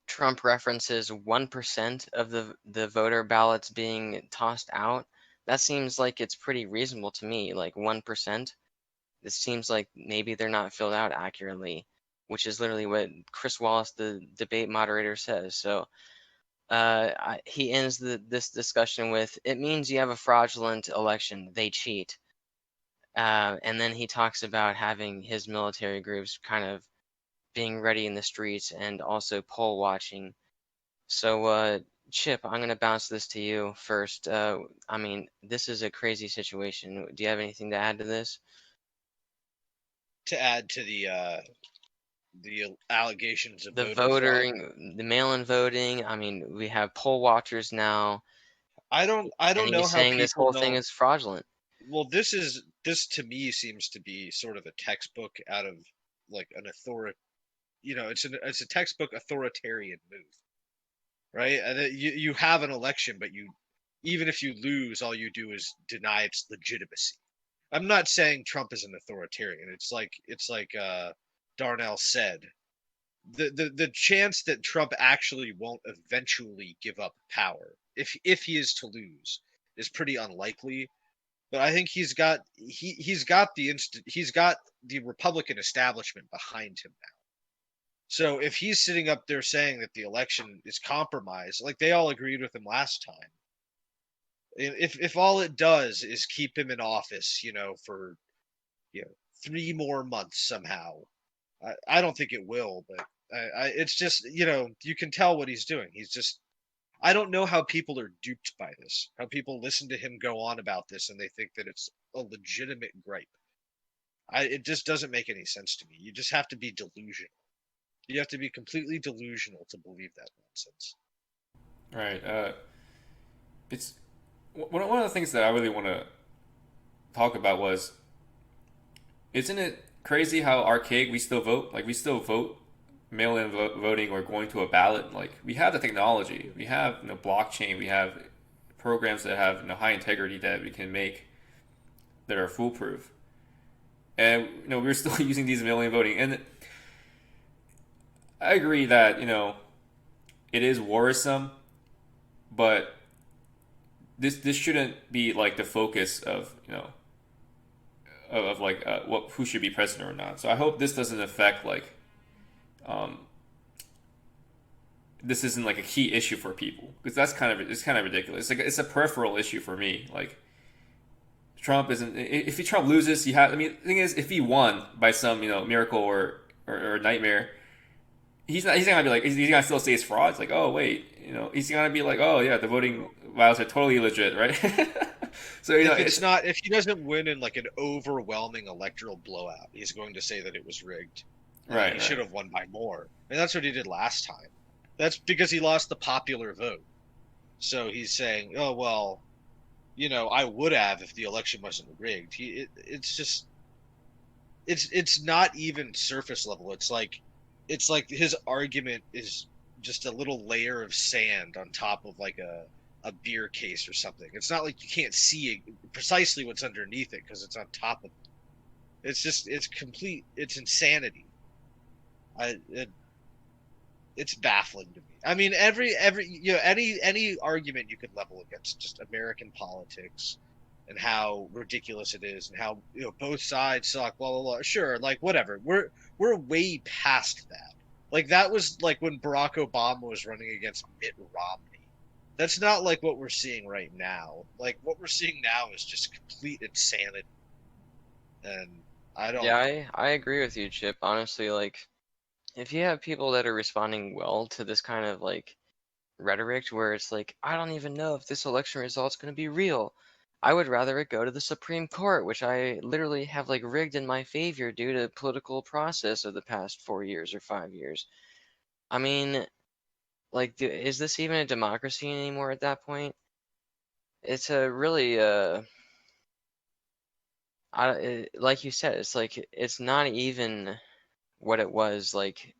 Trump references 1% of the voter ballots being tossed out. That seems like it's pretty reasonable to me, like 1%. It seems like maybe they're not filled out accurately, which is literally what Chris Wallace, the debate moderator, says. So he ends this discussion with, it means you have a fraudulent election. They cheat. And then he talks about having his military groups kind of being ready in the streets and also poll watching. So, Chip, I'm going to bounce this to you first. I mean, this is a crazy situation. Do you have anything to add to this? To add to the allegations of The voter fraud. voting, the mail-in voting. I mean, we have poll watchers now, I don't and know he's how saying this people whole thing don't. is fraudulent. Well, this to me seems to be sort of a textbook out of like an authority. It's a textbook authoritarian move, right? And you have an election, but even if you lose, all you do is deny its legitimacy. I'm not saying Trump is an authoritarian. It's like Darnell said. The chance that Trump actually won't eventually give up power, if he is to lose, is pretty unlikely. But I think he's got the Republican establishment behind him now. So if he's sitting up there saying that the election is compromised, like they all agreed with him last time, If all it does is keep him in office, for 3 more months somehow, I don't think it will. But it's just you can tell what he's doing. He's just I don't know how people are duped by this. How people listen to him go on about this and they think that it's a legitimate gripe. It just doesn't make any sense to me. You just have to be delusional. You have to be completely delusional to believe that nonsense. Right. It's one of the things that I really want to talk about was, isn't it crazy how archaic we still vote? Like we still vote mail-in voting or going to a ballot. Like we have the technology, we have blockchain, we have programs that have high integrity that we can make that are foolproof, and we're still using these mail-in voting. And I agree that it is worrisome, but this shouldn't be like the focus of of like what who should be president or not. So I hope this doesn't affect like um, this isn't like a key issue for people, because it's kind of ridiculous. It's a peripheral issue for me. Like Trump isn't. If Trump loses, you have. I mean, the thing is, if he won by some miracle or nightmare, he's not gonna be like he's gonna still say it's fraud. It's like, oh wait, he's gonna be like, oh yeah, the voting vials are totally legit, right? So If he doesn't win in like an overwhelming electoral blowout, he's going to say that it was rigged. Right. He should have won by more. And that's what he did last time. That's because he lost the popular vote. So he's saying, oh well, I would have if the election wasn't rigged. It's just it's not even surface level. It's like his argument is just a little layer of sand on top of like a beer case or something. It's not like you can't see precisely what's underneath it because it's on top of it. It's insanity. It's baffling to me. I mean, every any argument you could level against just American politics and how ridiculous it is and how both sides suck, blah blah blah. Sure, like whatever. We're way past that. Like that was like when Barack Obama was running against Mitt Romney. That's not like what we're seeing right now. Like what we're seeing now is just complete insanity. And I Yeah, don't. I agree with you, Chip. Honestly, like if you have people that are responding well to this kind of like rhetoric where it's like, I don't even know if this election result's going to be real. I would rather it go to the Supreme Court, which I literally have like rigged in my favor due to political process of the past 4 years or 5 years. I mean, like, is this even a democracy anymore at that point? It's a really, like you said, it's like, it's not even what it was like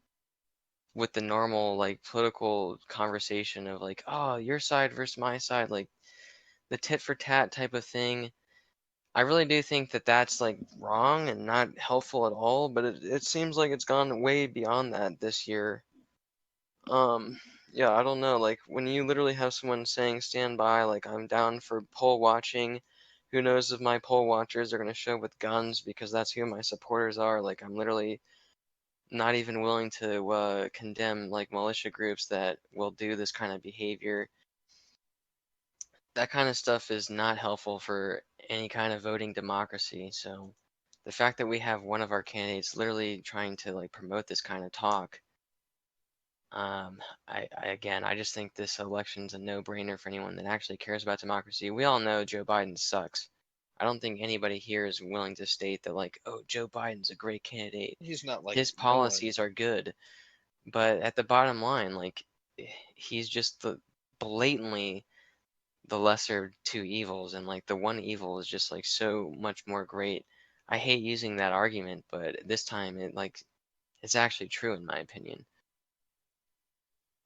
with the normal like political conversation of like, oh, your side versus my side, like the tit for tat type of thing. I really do think that that's like wrong and not helpful at all, but it seems like it's gone way beyond that this year. Um, yeah, I don't know. Like when you literally have someone saying stand by, like I'm down for poll watching. Who knows if my poll watchers are going to show up with guns because that's who my supporters are. Like I'm literally not even willing to condemn like militia groups that will do this kind of behavior. That kind of stuff is not helpful for any kind of voting democracy. So the fact that we have one of our candidates literally trying to like promote this kind of talk, I just think this election's a no-brainer for anyone that actually cares about democracy. We all know Joe Biden sucks. I don't think anybody here is willing to state that like, oh, Joe Biden's a great candidate. He's not like His no one. policies are good. But at the bottom line, like he's just the blatantly the lesser two evils, and like the one evil is just like so much more great. I hate using that argument, but this time it's actually true in my opinion.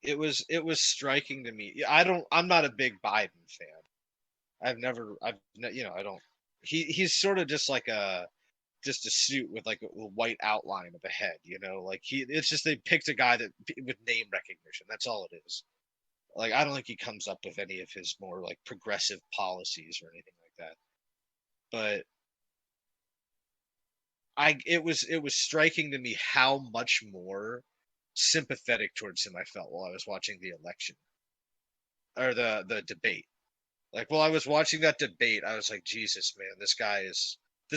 It was striking to me. I'm not a big Biden fan. I don't. He's sort of just a suit with like a white outline of a head. Like it's just they picked a guy that with name recognition. That's all it is. Like I don't think he comes up with any of his more like progressive policies or anything like that. But it was striking to me how much more sympathetic towards him I felt while I was watching the election or the debate. Like while I was watching that debate, I was like, Jesus, man, this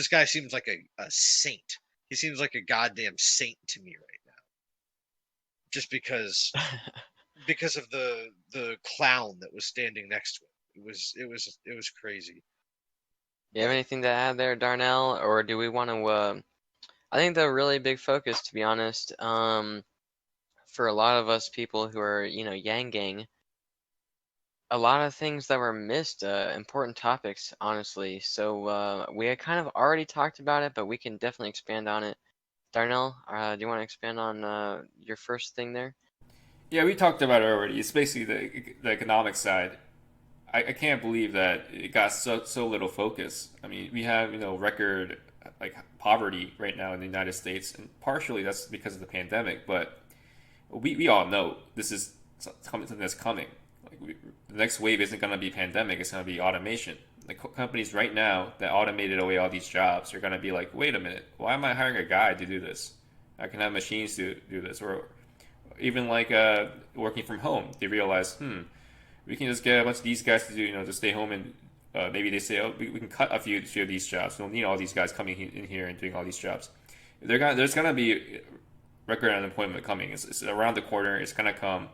guy seems like a saint. He seems like a goddamn saint to me right now. Just because of the clown that was standing next to him. It was crazy. You have But anything to add there, Darnell, or do we want to? I think the really big focus, to be honest, for a lot of us people who are, Yang Gang, a lot of things that were missed, important topics, honestly. So we had kind of already talked about it, but we can definitely expand on it. Darnell, do you want to expand on your first thing there? Yeah, we talked about it already. It's basically the economic side. I can't believe that it got so little focus. I mean, we have record like poverty right now in the United States, and partially that's because of the pandemic. But we all know this is something that's coming. Like the next wave isn't going to be pandemic; it's going to be automation. Like companies right now that automated away all these jobs are going to be like, wait a minute, why am I hiring a guy to do this? I can have machines do this, or even like working from home. They realize, we can just get a bunch of these guys to do, to stay home and maybe they say, oh, we can cut a few of these jobs. We don't need all these guys coming in here and doing all these jobs. There's gonna be record unemployment coming. It's around the corner. It's gonna come,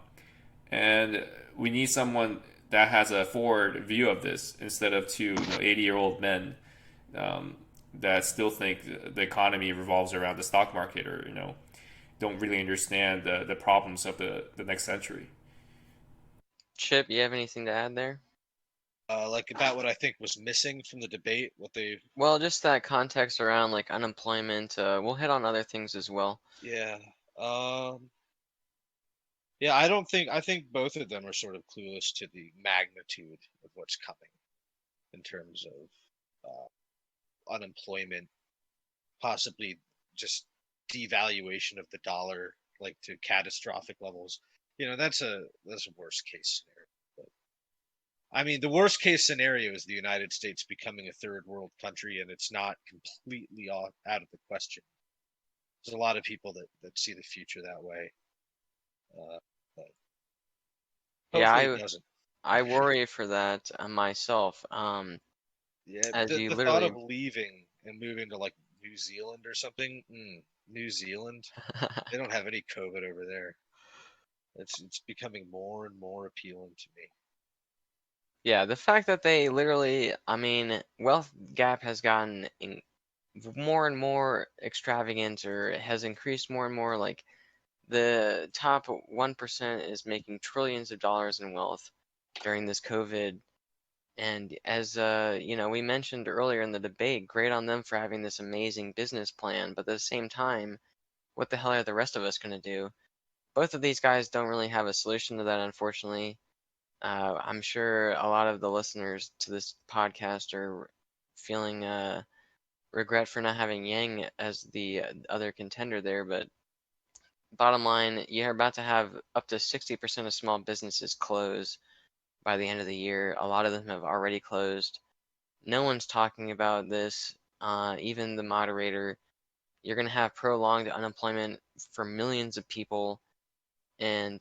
and we need someone that has a forward view of this instead of two 80-year-old men um, that still think the economy revolves around the stock market or don't really understand the problems of the next century. Chip, you have anything to add there? like about what I think was missing from the debate, what they Well, just that context around like unemployment. We'll hit on other things as well. yeah. Um yeah, I think both of them are sort of clueless to the magnitude of what's coming in terms of unemployment, possibly just devaluation of the dollar like to catastrophic levels. That's a worst case scenario. But I mean, the worst case scenario is the United States becoming a third world country, and it's not completely out of the question. There's a lot of people that see the future that way, but Yeah, hopefully it doesn't. I worry for that myself. Yeah, As the you the thought literally, of leaving and moving to like New Zealand or something. New Zealand, they don't have any COVID over there. It's becoming more and more appealing to me. yeah, the fact that they literally, wealth gap has gotten more and more extravagant, or has increased more and more. Like the top 1% is making trillions of dollars in wealth during this COVID. And as we mentioned earlier in the debate, great on them for having this amazing business plan. But at the same time, what the hell are the rest of us going to do? Both of these guys don't really have a solution to that, unfortunately. I'm sure a lot of the listeners to this podcast are feeling regret for not having Yang as the other contender there. But bottom line, you're about to have up to 60% of small businesses close by the end of the year. A lot of them have already closed. No one's talking about this. Even the moderator. You're going to have prolonged unemployment for millions of people, and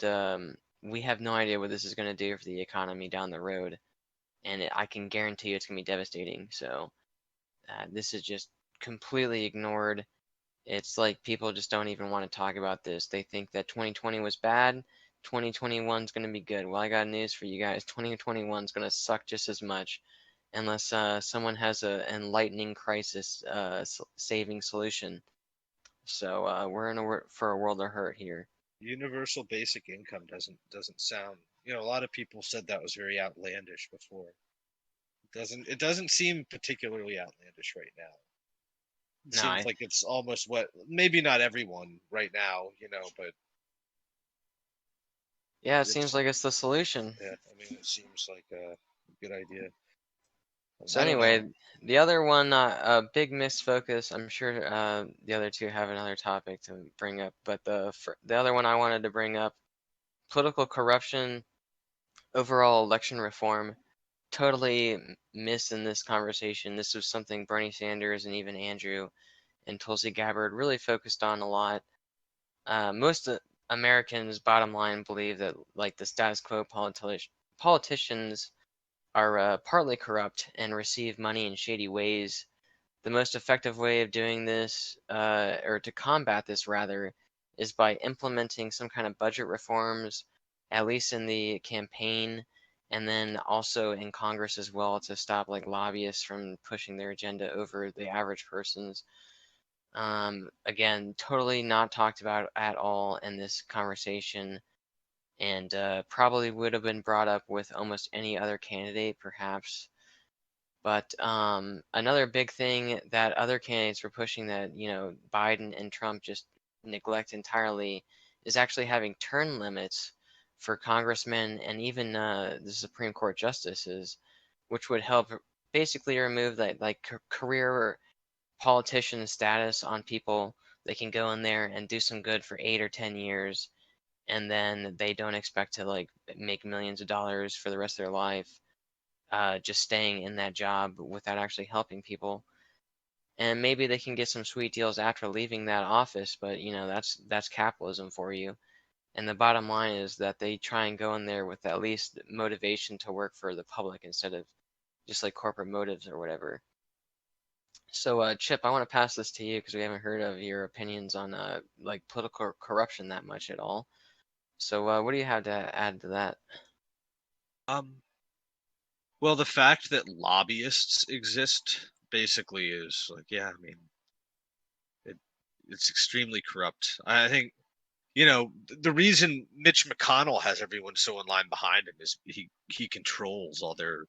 we have no idea what this is going to do for the economy down the road. And I can guarantee you it's going to be devastating. So this is just completely ignored. It's like people just don't even want to talk about this. They think that 2020 was bad. 2021 is going to be good. Well, I got news for you guys. 2021 is going to suck just as much unless someone has an enlightening crisis saving solution. So we're in for a world of hurt here. Universal basic income doesn't sound. A lot of people said that was very outlandish before. It doesn't seem particularly outlandish right now. It No, seems like it's almost what maybe not everyone right now, but yeah, it seems it's like it's the solution. yeah. I mean, it seems like a good idea. So I don't know. anyway, the other one, a big missed focus. I'm sure the other two have another topic to bring up, but the other one I wanted to bring up, political corruption, overall election reform, totally missed in this conversation. This was something Bernie Sanders and even Andrew and Tulsi Gabbard really focused on a lot. Most Americans, bottom line, believe that like the status quo politicians are partly corrupt and receive money in shady ways. The most effective way of doing this, or to combat this rather, is by implementing some kind of budget reforms, at least in the campaign, and then also in Congress as well, to stop like lobbyists from pushing their agenda over the average person's. Again, totally not talked about at all in this conversation, and probably would have been brought up with almost any other candidate, perhaps. But another big thing that other candidates were pushing that, Biden and Trump just neglect entirely is actually having term limits for congressmen and even the Supreme Court justices, which would help basically remove that like career politician status on people. They can go in there and do some good for 8 or 10 years, and then they don't expect to like make millions of dollars for the rest of their life, just staying in that job without actually helping people. And maybe they can get some sweet deals after leaving that office, but that's capitalism for you. And the bottom line is that they try and go in there with at least motivation to work for the public instead of just like corporate motives or whatever. So, Chip, I want to pass this to you because we haven't heard of your opinions on like political corruption that much at all. So, what do you have to add to that? Well, the fact that lobbyists exist basically is like, yeah, I mean, it's extremely corrupt. I think, the reason Mitch McConnell has everyone so in line behind him is he controls all their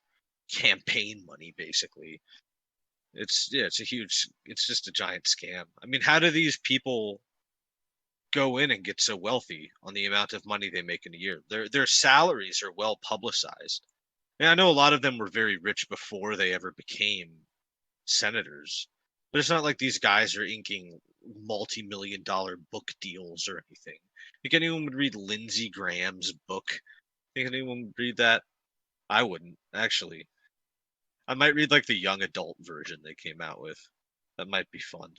campaign money, basically. It's just a giant scam. I mean, how do these people go in and get so wealthy on the amount of money they make in a year? Their salaries are well publicized. And I know a lot of them were very rich before they ever became senators, but it's not like these guys are inking multi-million-dollar book deals or anything. Think anyone would read Lindsey Graham's book? Think anyone would read that? I wouldn't, actually. I might read like the young adult version they came out with. That might be fun.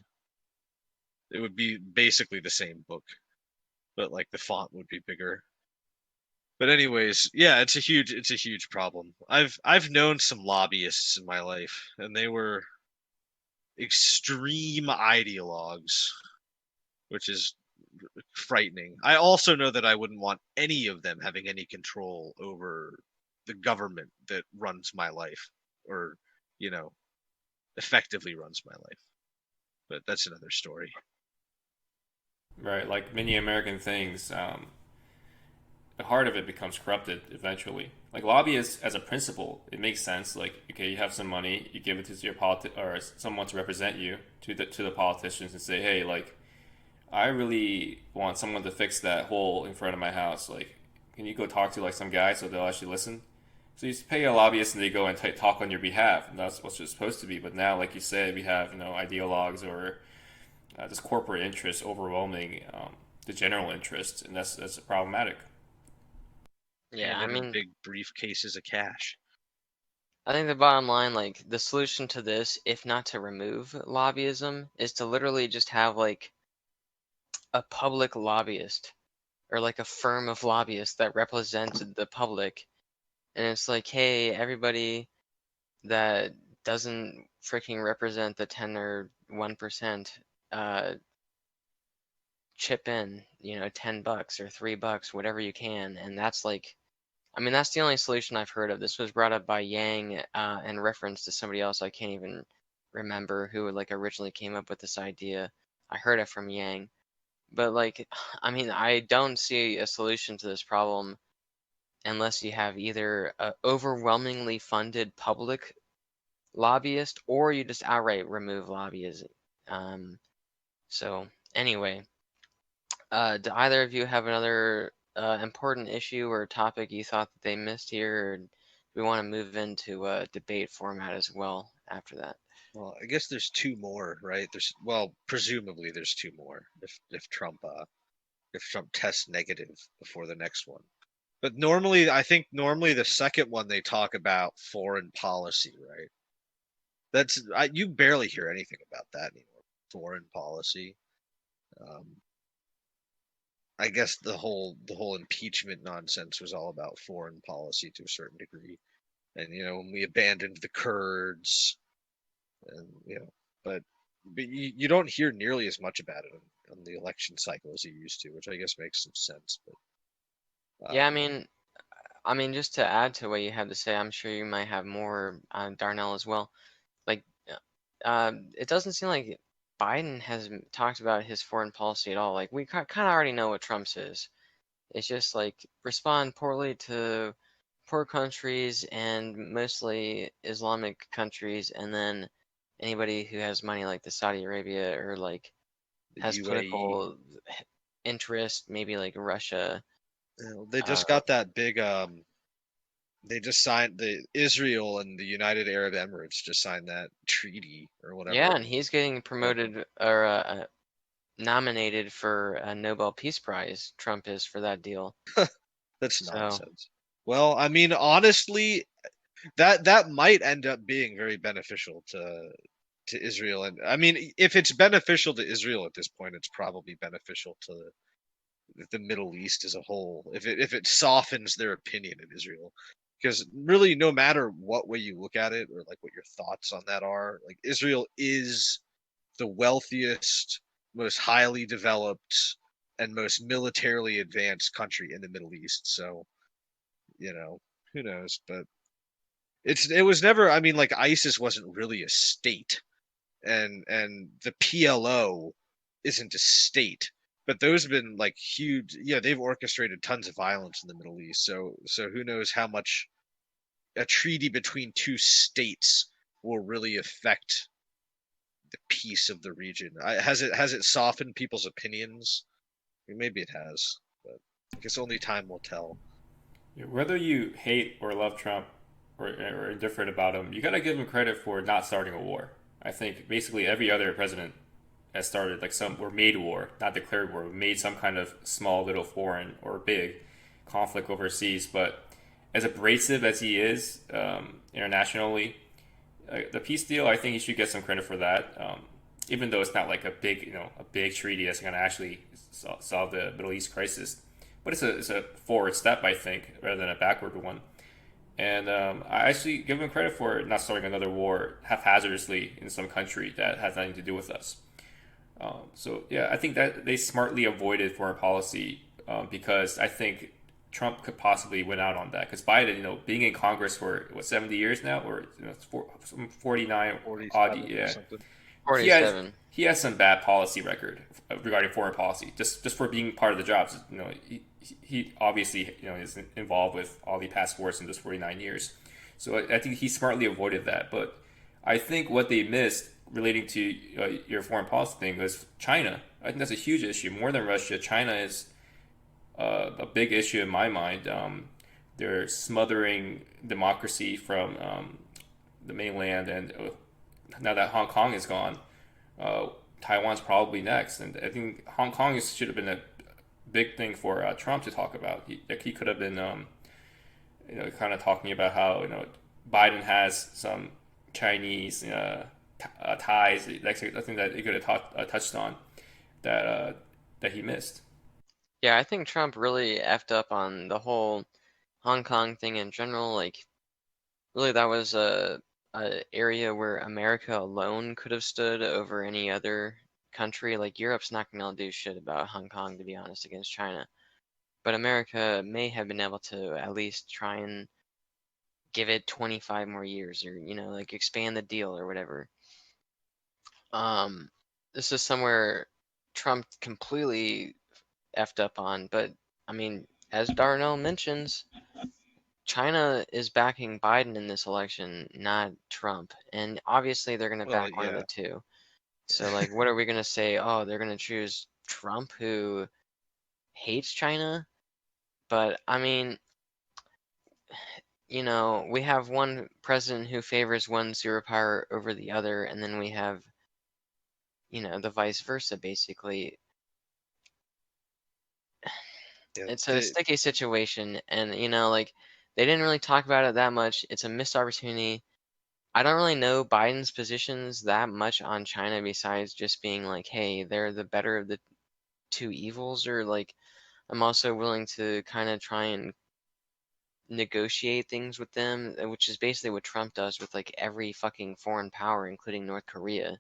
It would be basically the same book, but like the font would be bigger. But anyways, yeah, it's a huge problem. I've known some lobbyists in my life, and they were extreme ideologues, which is frightening. I also know that I wouldn't want any of them having any control over the government that runs my life, or, you know, effectively runs my life. But that's another story. Right, like many American things, the heart of it becomes corrupted eventually. Like lobbyists, as a principle, it makes sense. Like, okay, you have some money, you give it to your or someone to represent you to the politicians and say, hey, like, I really want someone to fix that hole in front of my house. Like, can you go talk to like some guy so they'll actually listen? So you pay a lobbyist and they go and talk on your behalf, and that's what it's supposed to be. But now, like you said, we have ideologues or this corporate interest overwhelming the general interest, and that's problematic. Yeah, And I in mean, big briefcases of cash. I think the bottom line, like the solution to this, if not to remove lobbyism, is to literally just have like a public lobbyist or like a firm of lobbyists that represent the public. And it's like, hey, everybody that doesn't freaking represent the 10 or 1%, uh, chip in, $10 or $3, whatever you can. And that's like, I mean, that's the only solution I've heard of. This was brought up by Yang in reference to somebody else I can't even remember who like originally came up with this idea. I heard it from Yang. But like, I mean, I don't see a solution to this problem unless you have either a overwhelmingly funded public lobbyist or you just outright remove lobbyism. Um, so anyway, do either of you have another important issue or topic you thought that they missed here, or do we want to move into a debate format as well after that? Well, I guess there's two more, right? Presumably there's two more if Trump tests negative before the next one. But I think normally the second one they talk about foreign policy, right? You barely hear anything about that anymore. Foreign policy. Um, I guess the whole impeachment nonsense was all about foreign policy to a certain degree. and when we abandoned the Kurds, and but you don't hear nearly as much about it on the election cycle as you used to, which I guess makes some sense. But Yeah, I mean, just to add to what you had to say, I'm sure you might have more, Darnell, as well. Like, it doesn't seem like Biden has talked about his foreign policy at all. Like, we kind of already know what Trump's is. It's just like respond poorly to poor countries and mostly Islamic countries, and then anybody who has money like the Saudi Arabia or like the has UAE, political interest, maybe like Russia. they Uh, just got that big. They just signed the Israel and the United Arab Emirates just signed that treaty or yeah, whatever. and he's getting promoted or nominated for a Nobel Peace Prize. Trump is for that deal. That's So nonsense. Well, I mean, honestly, that might end up being very beneficial to Israel, and I mean, if it's beneficial to Israel at this point, it's probably beneficial to the Middle East as a whole. If it softens their opinion in Israel, because really, no matter what way you look at it or like what your thoughts on that are, like Israel is the wealthiest, most highly developed, and most militarily advanced country in the Middle East. So, who knows? But it was never. I mean, like ISIS wasn't really a state, and the PLO isn't a state. But those have been like huge. Yeah, they've orchestrated tons of violence in the Middle East. So who knows how much a treaty between two states will really affect the peace of the region. Has it softened people's opinions? I mean, maybe it has, but I guess only time will tell. Whether you hate or love Trump or indifferent about him, you gotta give him credit for not starting a war. I think basically every other president has started like some or made war, not declared war, made some kind of small little foreign or big conflict overseas. But as abrasive as he is internationally, the peace deal, I think he should get some credit for that. Even though it's not like a big treaty that's going to actually solve the Middle East crisis, but it's a forward step, I think, rather than a backward one. And I actually give him credit for not starting another war haphazardly in some country that has nothing to do with us. So yeah, I think that they smartly avoided foreign policy because I think Trump could possibly win out on that. Because Biden, being in Congress for what 70 years now, or 49 odd, 47 or yeah, something. he has 47. he has some bad policy record regarding foreign policy. Just for being part of the jobs, he obviously is involved with all the past wars in those 49 years. So I think he smartly avoided that. But I think what they missed relating to your foreign policy thing was China. I think that's a huge issue, more than Russia. China is a big issue in my mind. They're smothering democracy from the mainland, and now that Hong Kong is gone, Taiwan's probably next. And I think Hong Kong should have been a big thing for Trump to talk about. He could have been, kind of talking about how Biden has some Chinese ties. That's I think that he could have touched on that he missed. Yeah, I think Trump really effed up on the whole Hong Kong thing in general. Like, really, that was a area where America alone could have stood over any other country. Like, Europe's not gonna do shit about Hong Kong, to be honest, against China. But America may have been able to at least try and give it 25 more years, or like expand the deal or whatever. Um, this is somewhere Trump completely effed up on. But I mean, as Darnell mentions, China is backing Biden in this election, not Trump. And obviously they're going to Well, back one of yeah. the two. So, like, what are we going to say? Oh, they're going to choose Trump, who hates China? But I mean, we have one president who favors one superpower over the other, and then we have, the vice versa, basically. Yeah, It's a sticky situation, and, like, they didn't really talk about it that much. It's a missed opportunity. I don't really know Biden's positions that much on China besides just being like, hey, they're the better of the two evils, or like, I'm also willing to kind of try and negotiate things with them, which is basically what Trump does with like every fucking foreign power, including North Korea.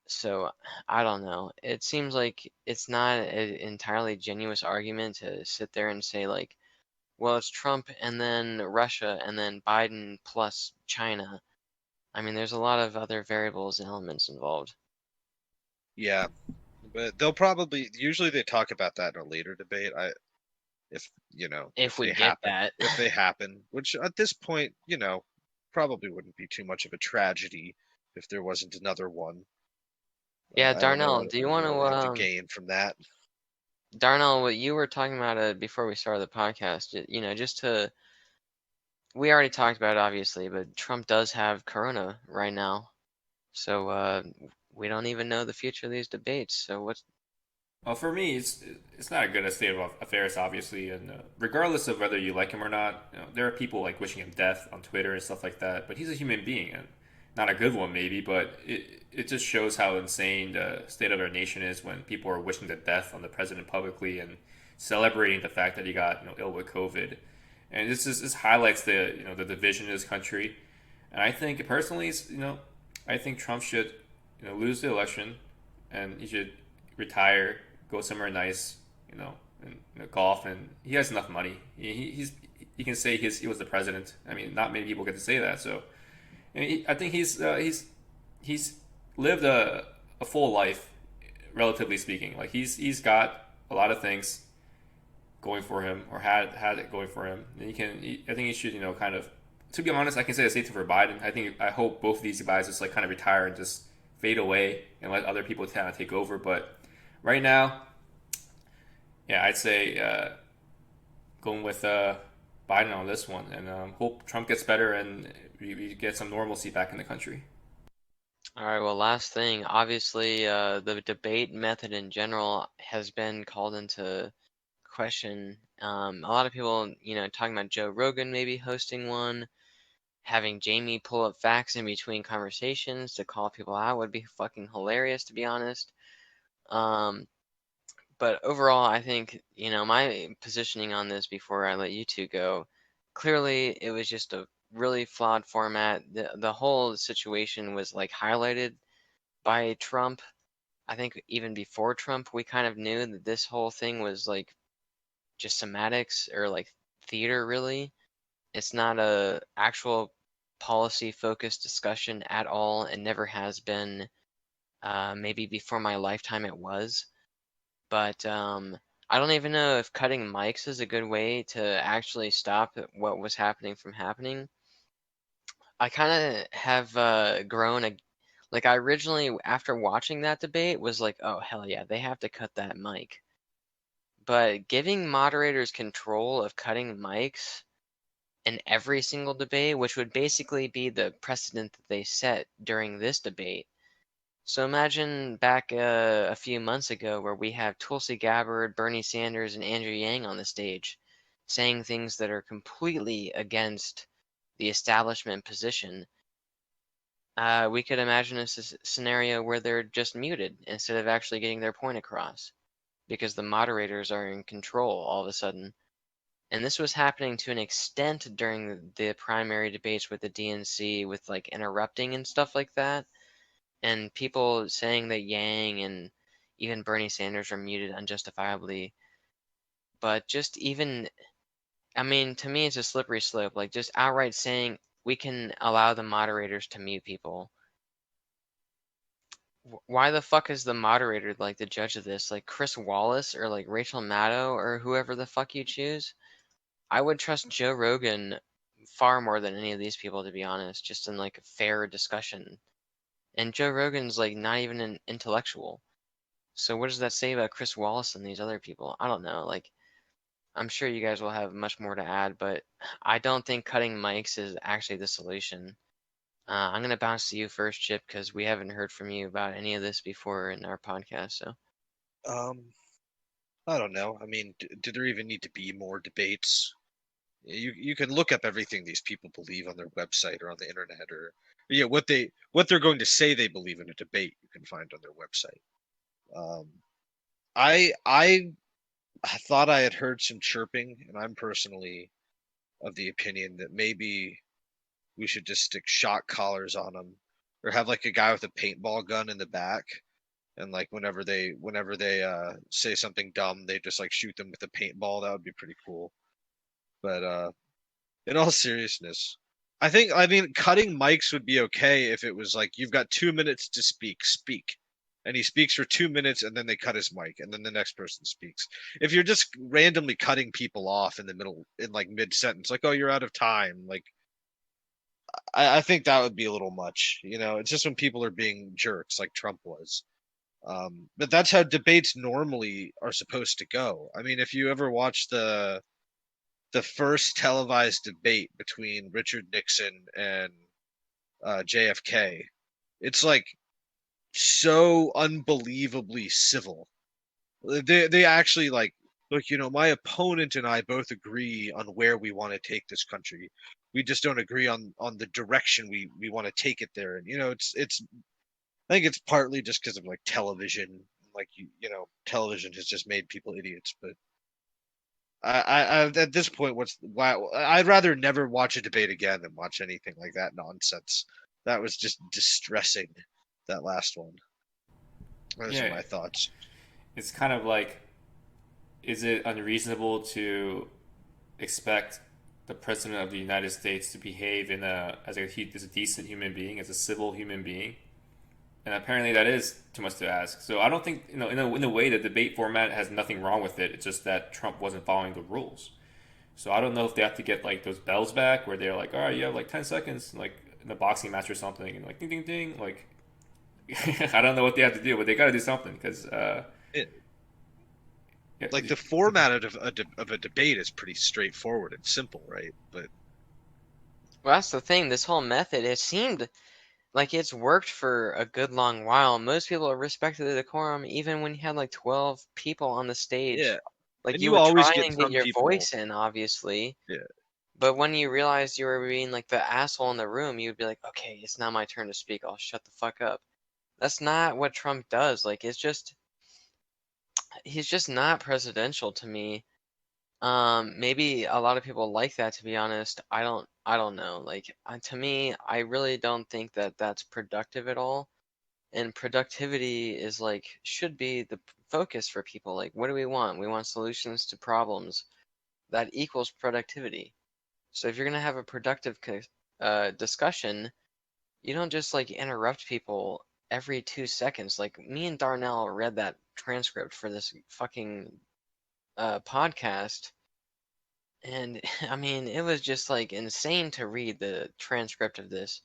So I don't know. It seems like it's not an entirely genuine argument to sit there and say like, well, it's Trump and then Russia and then Biden plus China. I mean, there's a lot of other variables and elements involved. Yeah, but they'll probably usually they talk about that in a later debate. If If we get that. if they happen, which at this point, probably wouldn't be too much of a tragedy if there wasn't another one. Yeah, I don't know Darnell, what do you we want really have to to, gain from that. Darnell, what you were talking about before we started the podcast, just to, we already talked about it obviously, but Trump does have Corona right now. So we don't even know the future of these debates. So what's, Well, for me, it's not a good state of affairs, obviously, and regardless of whether you like him or not, there are people like wishing him death on Twitter and stuff like that. But he's a human being, and not a good one, maybe, but it just shows how insane the state of our nation is when people are wishing the death on the president publicly and celebrating the fact that he got ill with COVID, and this highlights the the division in this country. And I think personally, I think Trump should lose the election, and he should retire, go somewhere nice, and golf. And he has enough money. He can say he was the president. I mean, not many people get to say that. So, and I think he's lived a full life, relatively speaking. Like he's got a lot of things going for him, or had it going for him. And I think he should kind of. To be honest, I can say the same thing for Biden. I hope both of these guys just like kind of retire and just fade away and let other people kind of take over. But right now, yeah, I'd say going with Biden on this one, and hope Trump gets better and we get some normalcy back in the country. all right, well, last thing, obviously, the debate method in general has been called into question. A lot of people, talking about Joe Rogan maybe hosting one, having Jamie pull up facts in between conversations to call people out would be fucking hilarious, to be honest. Um, but overall, I think, my positioning on this before I let you two go, clearly it was just a really flawed format. The whole situation was like highlighted by Trump. I think even before Trump, we kind of knew that this whole thing was like just semantics or like theater, really. It's not a actual policy focused discussion at all, and never has been. Maybe before my lifetime it was, but I don't even know if cutting mics is a good way to actually stop what was happening from happening. I kind of have grown like I originally after watching that debate was like, oh hell yeah, they have to cut that mic. But giving moderators control of cutting mics in every single debate, which would basically be the precedent that they set during this debate. So imagine back a few months ago where we have Tulsi Gabbard, Bernie Sanders, and Andrew Yang on the stage saying things that are completely against the establishment position. We could imagine a scenario where they're just muted instead of actually getting their point across because the moderators are in control all of a sudden. And this was happening to an extent during the primary debates with the DNC with like interrupting and stuff like that. And people saying that Yang and even Bernie Sanders are muted unjustifiably. But just even, I mean, to me, it's a slippery slope. Like just outright saying we can allow the moderators to mute people. Why the fuck is the moderator like the judge of this? Like Chris Wallace or like Rachel Maddow or whoever the fuck you choose? I would trust Joe Rogan far more than any of these people, to be honest, just in like a fair discussion. And Joe Rogan's like not even an intellectual. So what does that say about Chris Wallace and these other people? I don't know. Like, I'm sure you guys will have much more to add, but I don't think cutting mics is actually the solution. I'm gonna bounce to you first, Chip, because we haven't heard from you about any of this before in our podcast. So, Um, I don't know. I mean, do there even need to be more debates? You can look up everything these people believe on their website or on the internet, or yeah, what they're going to say they believe in a debate. You can find on their website. Um, I thought I had heard some chirping, and I'm personally of the opinion that maybe we should just stick shock collars on them, or have like a guy with a paintball gun in the back, and like whenever they say something dumb, they just like shoot them with a paintball. That would be pretty cool. But in all seriousness, I mean cutting mics would be okay if it was like you've got 2 minutes to speak. And he speaks for 2 minutes and then they cut his mic and then the next person speaks. If you're just randomly cutting people off in the middle in like mid sentence, like, oh, you're out of time, like I think that would be a little much. It's just when people are being jerks like Trump was. But that's how debates normally are supposed to go. I mean, if you ever watch the first televised debate between Richard Nixon and JFK, it's like so unbelievably civil. They actually like, look, my opponent and I both agree on where we want to take this country. We just don't agree on the direction we want to take it there. And it's I think it's partly just because of like television. Like television has just made people idiots. But I at this point, I'd rather never watch a debate again than watch anything like that nonsense. That was just distressing. That last one. Those are Yeah, my thoughts. it's kind of like, is it unreasonable to expect the president of the United States to behave as a decent human being, as a civil human being? And apparently that is too much to ask. So I don't think, in a way, the debate format has nothing wrong with it. It's just that Trump wasn't following the rules. So I don't know if they have to get like those bells back where they're like, all right, you have like 10 seconds, like in a boxing match or something, and like ding ding ding, like I don't know what they have to do, but they got to do something because It, yeah, like the format of a debate is pretty straightforward and simple, right? But Well, that's the thing. This whole method, it seemed like it's worked for a good long while. Most people respected the decorum, even when you had like 12 people on the stage. yeah, Like and you you would always try get and get some your people. voice in, obviously. Yeah, But when you realized you were being like the asshole in the room, you'd be like, okay, it's now my turn to speak. I'll shut the fuck up. That's not what Trump does. Like, he's just not presidential to me. Maybe a lot of people like that, to be honest. I don't know. Like, to me, I really don't think that that's productive at all. And productivity is like, should be the focus for people. Like, what do we want? We want solutions to problems. That equals productivity. So if you're gonna have a productive discussion, you don't just like interrupt people every 2 seconds. Like me and Darnell read that transcript for this fucking podcast, and I mean it was just like insane to read the transcript of this.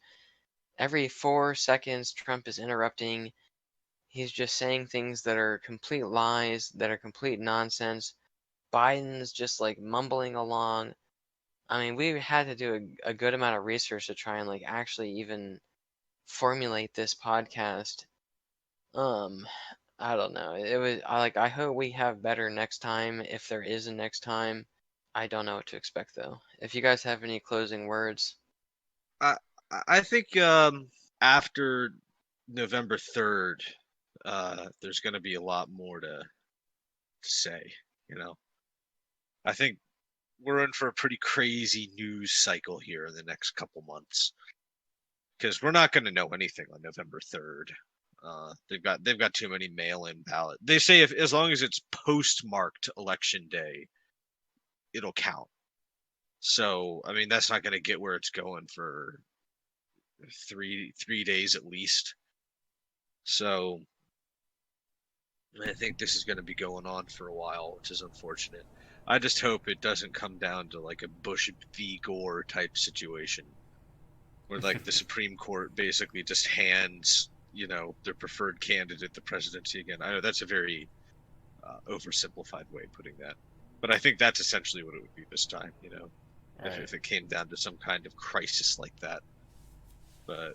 Every 4 seconds, Trump is interrupting. He's just saying things that are complete lies, that are complete nonsense. Biden's just like mumbling along. I mean, we had to do a good amount of research to try and like actually even formulate this podcast. Um, I don't know. It was I hope we have better next time if there is a next time. I don't know what to expect though. If you guys have any closing words. I I think after November 3rd, there's going to be a lot more to say. You know, I think we're in for a pretty crazy news cycle here in the next couple months because we're not going to know anything on November 3rd. They've got too many mail-in ballot. They say if as long as it's postmarked election day, it'll count. So I mean that's not going to get where it's going for three days at least. So I think this is going to be going on for a while, which is unfortunate. I just hope it doesn't come down to like a Bush v. Gore type situation where like the Supreme Court basically just hands, their preferred candidate the presidency again. I know that's a very oversimplified way of putting that, but I think that's essentially what it would be this time, if, right, if it came down to some kind of crisis like that. But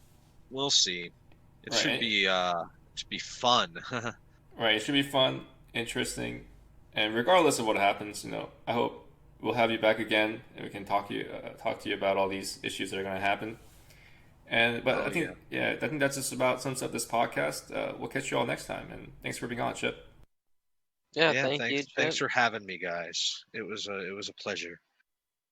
we'll see. It should right, be fun. right. It should be fun, interesting, and regardless of what happens, I hope we'll have you back again and we can talk to you about all these issues that are going to happen. And but Oh yeah. I think that's just about sums up this podcast. We'll catch you all next time, and thanks for being on, Chip. Yeah, Yeah, thank you, thanks Chip. for having me, guys. It was a pleasure.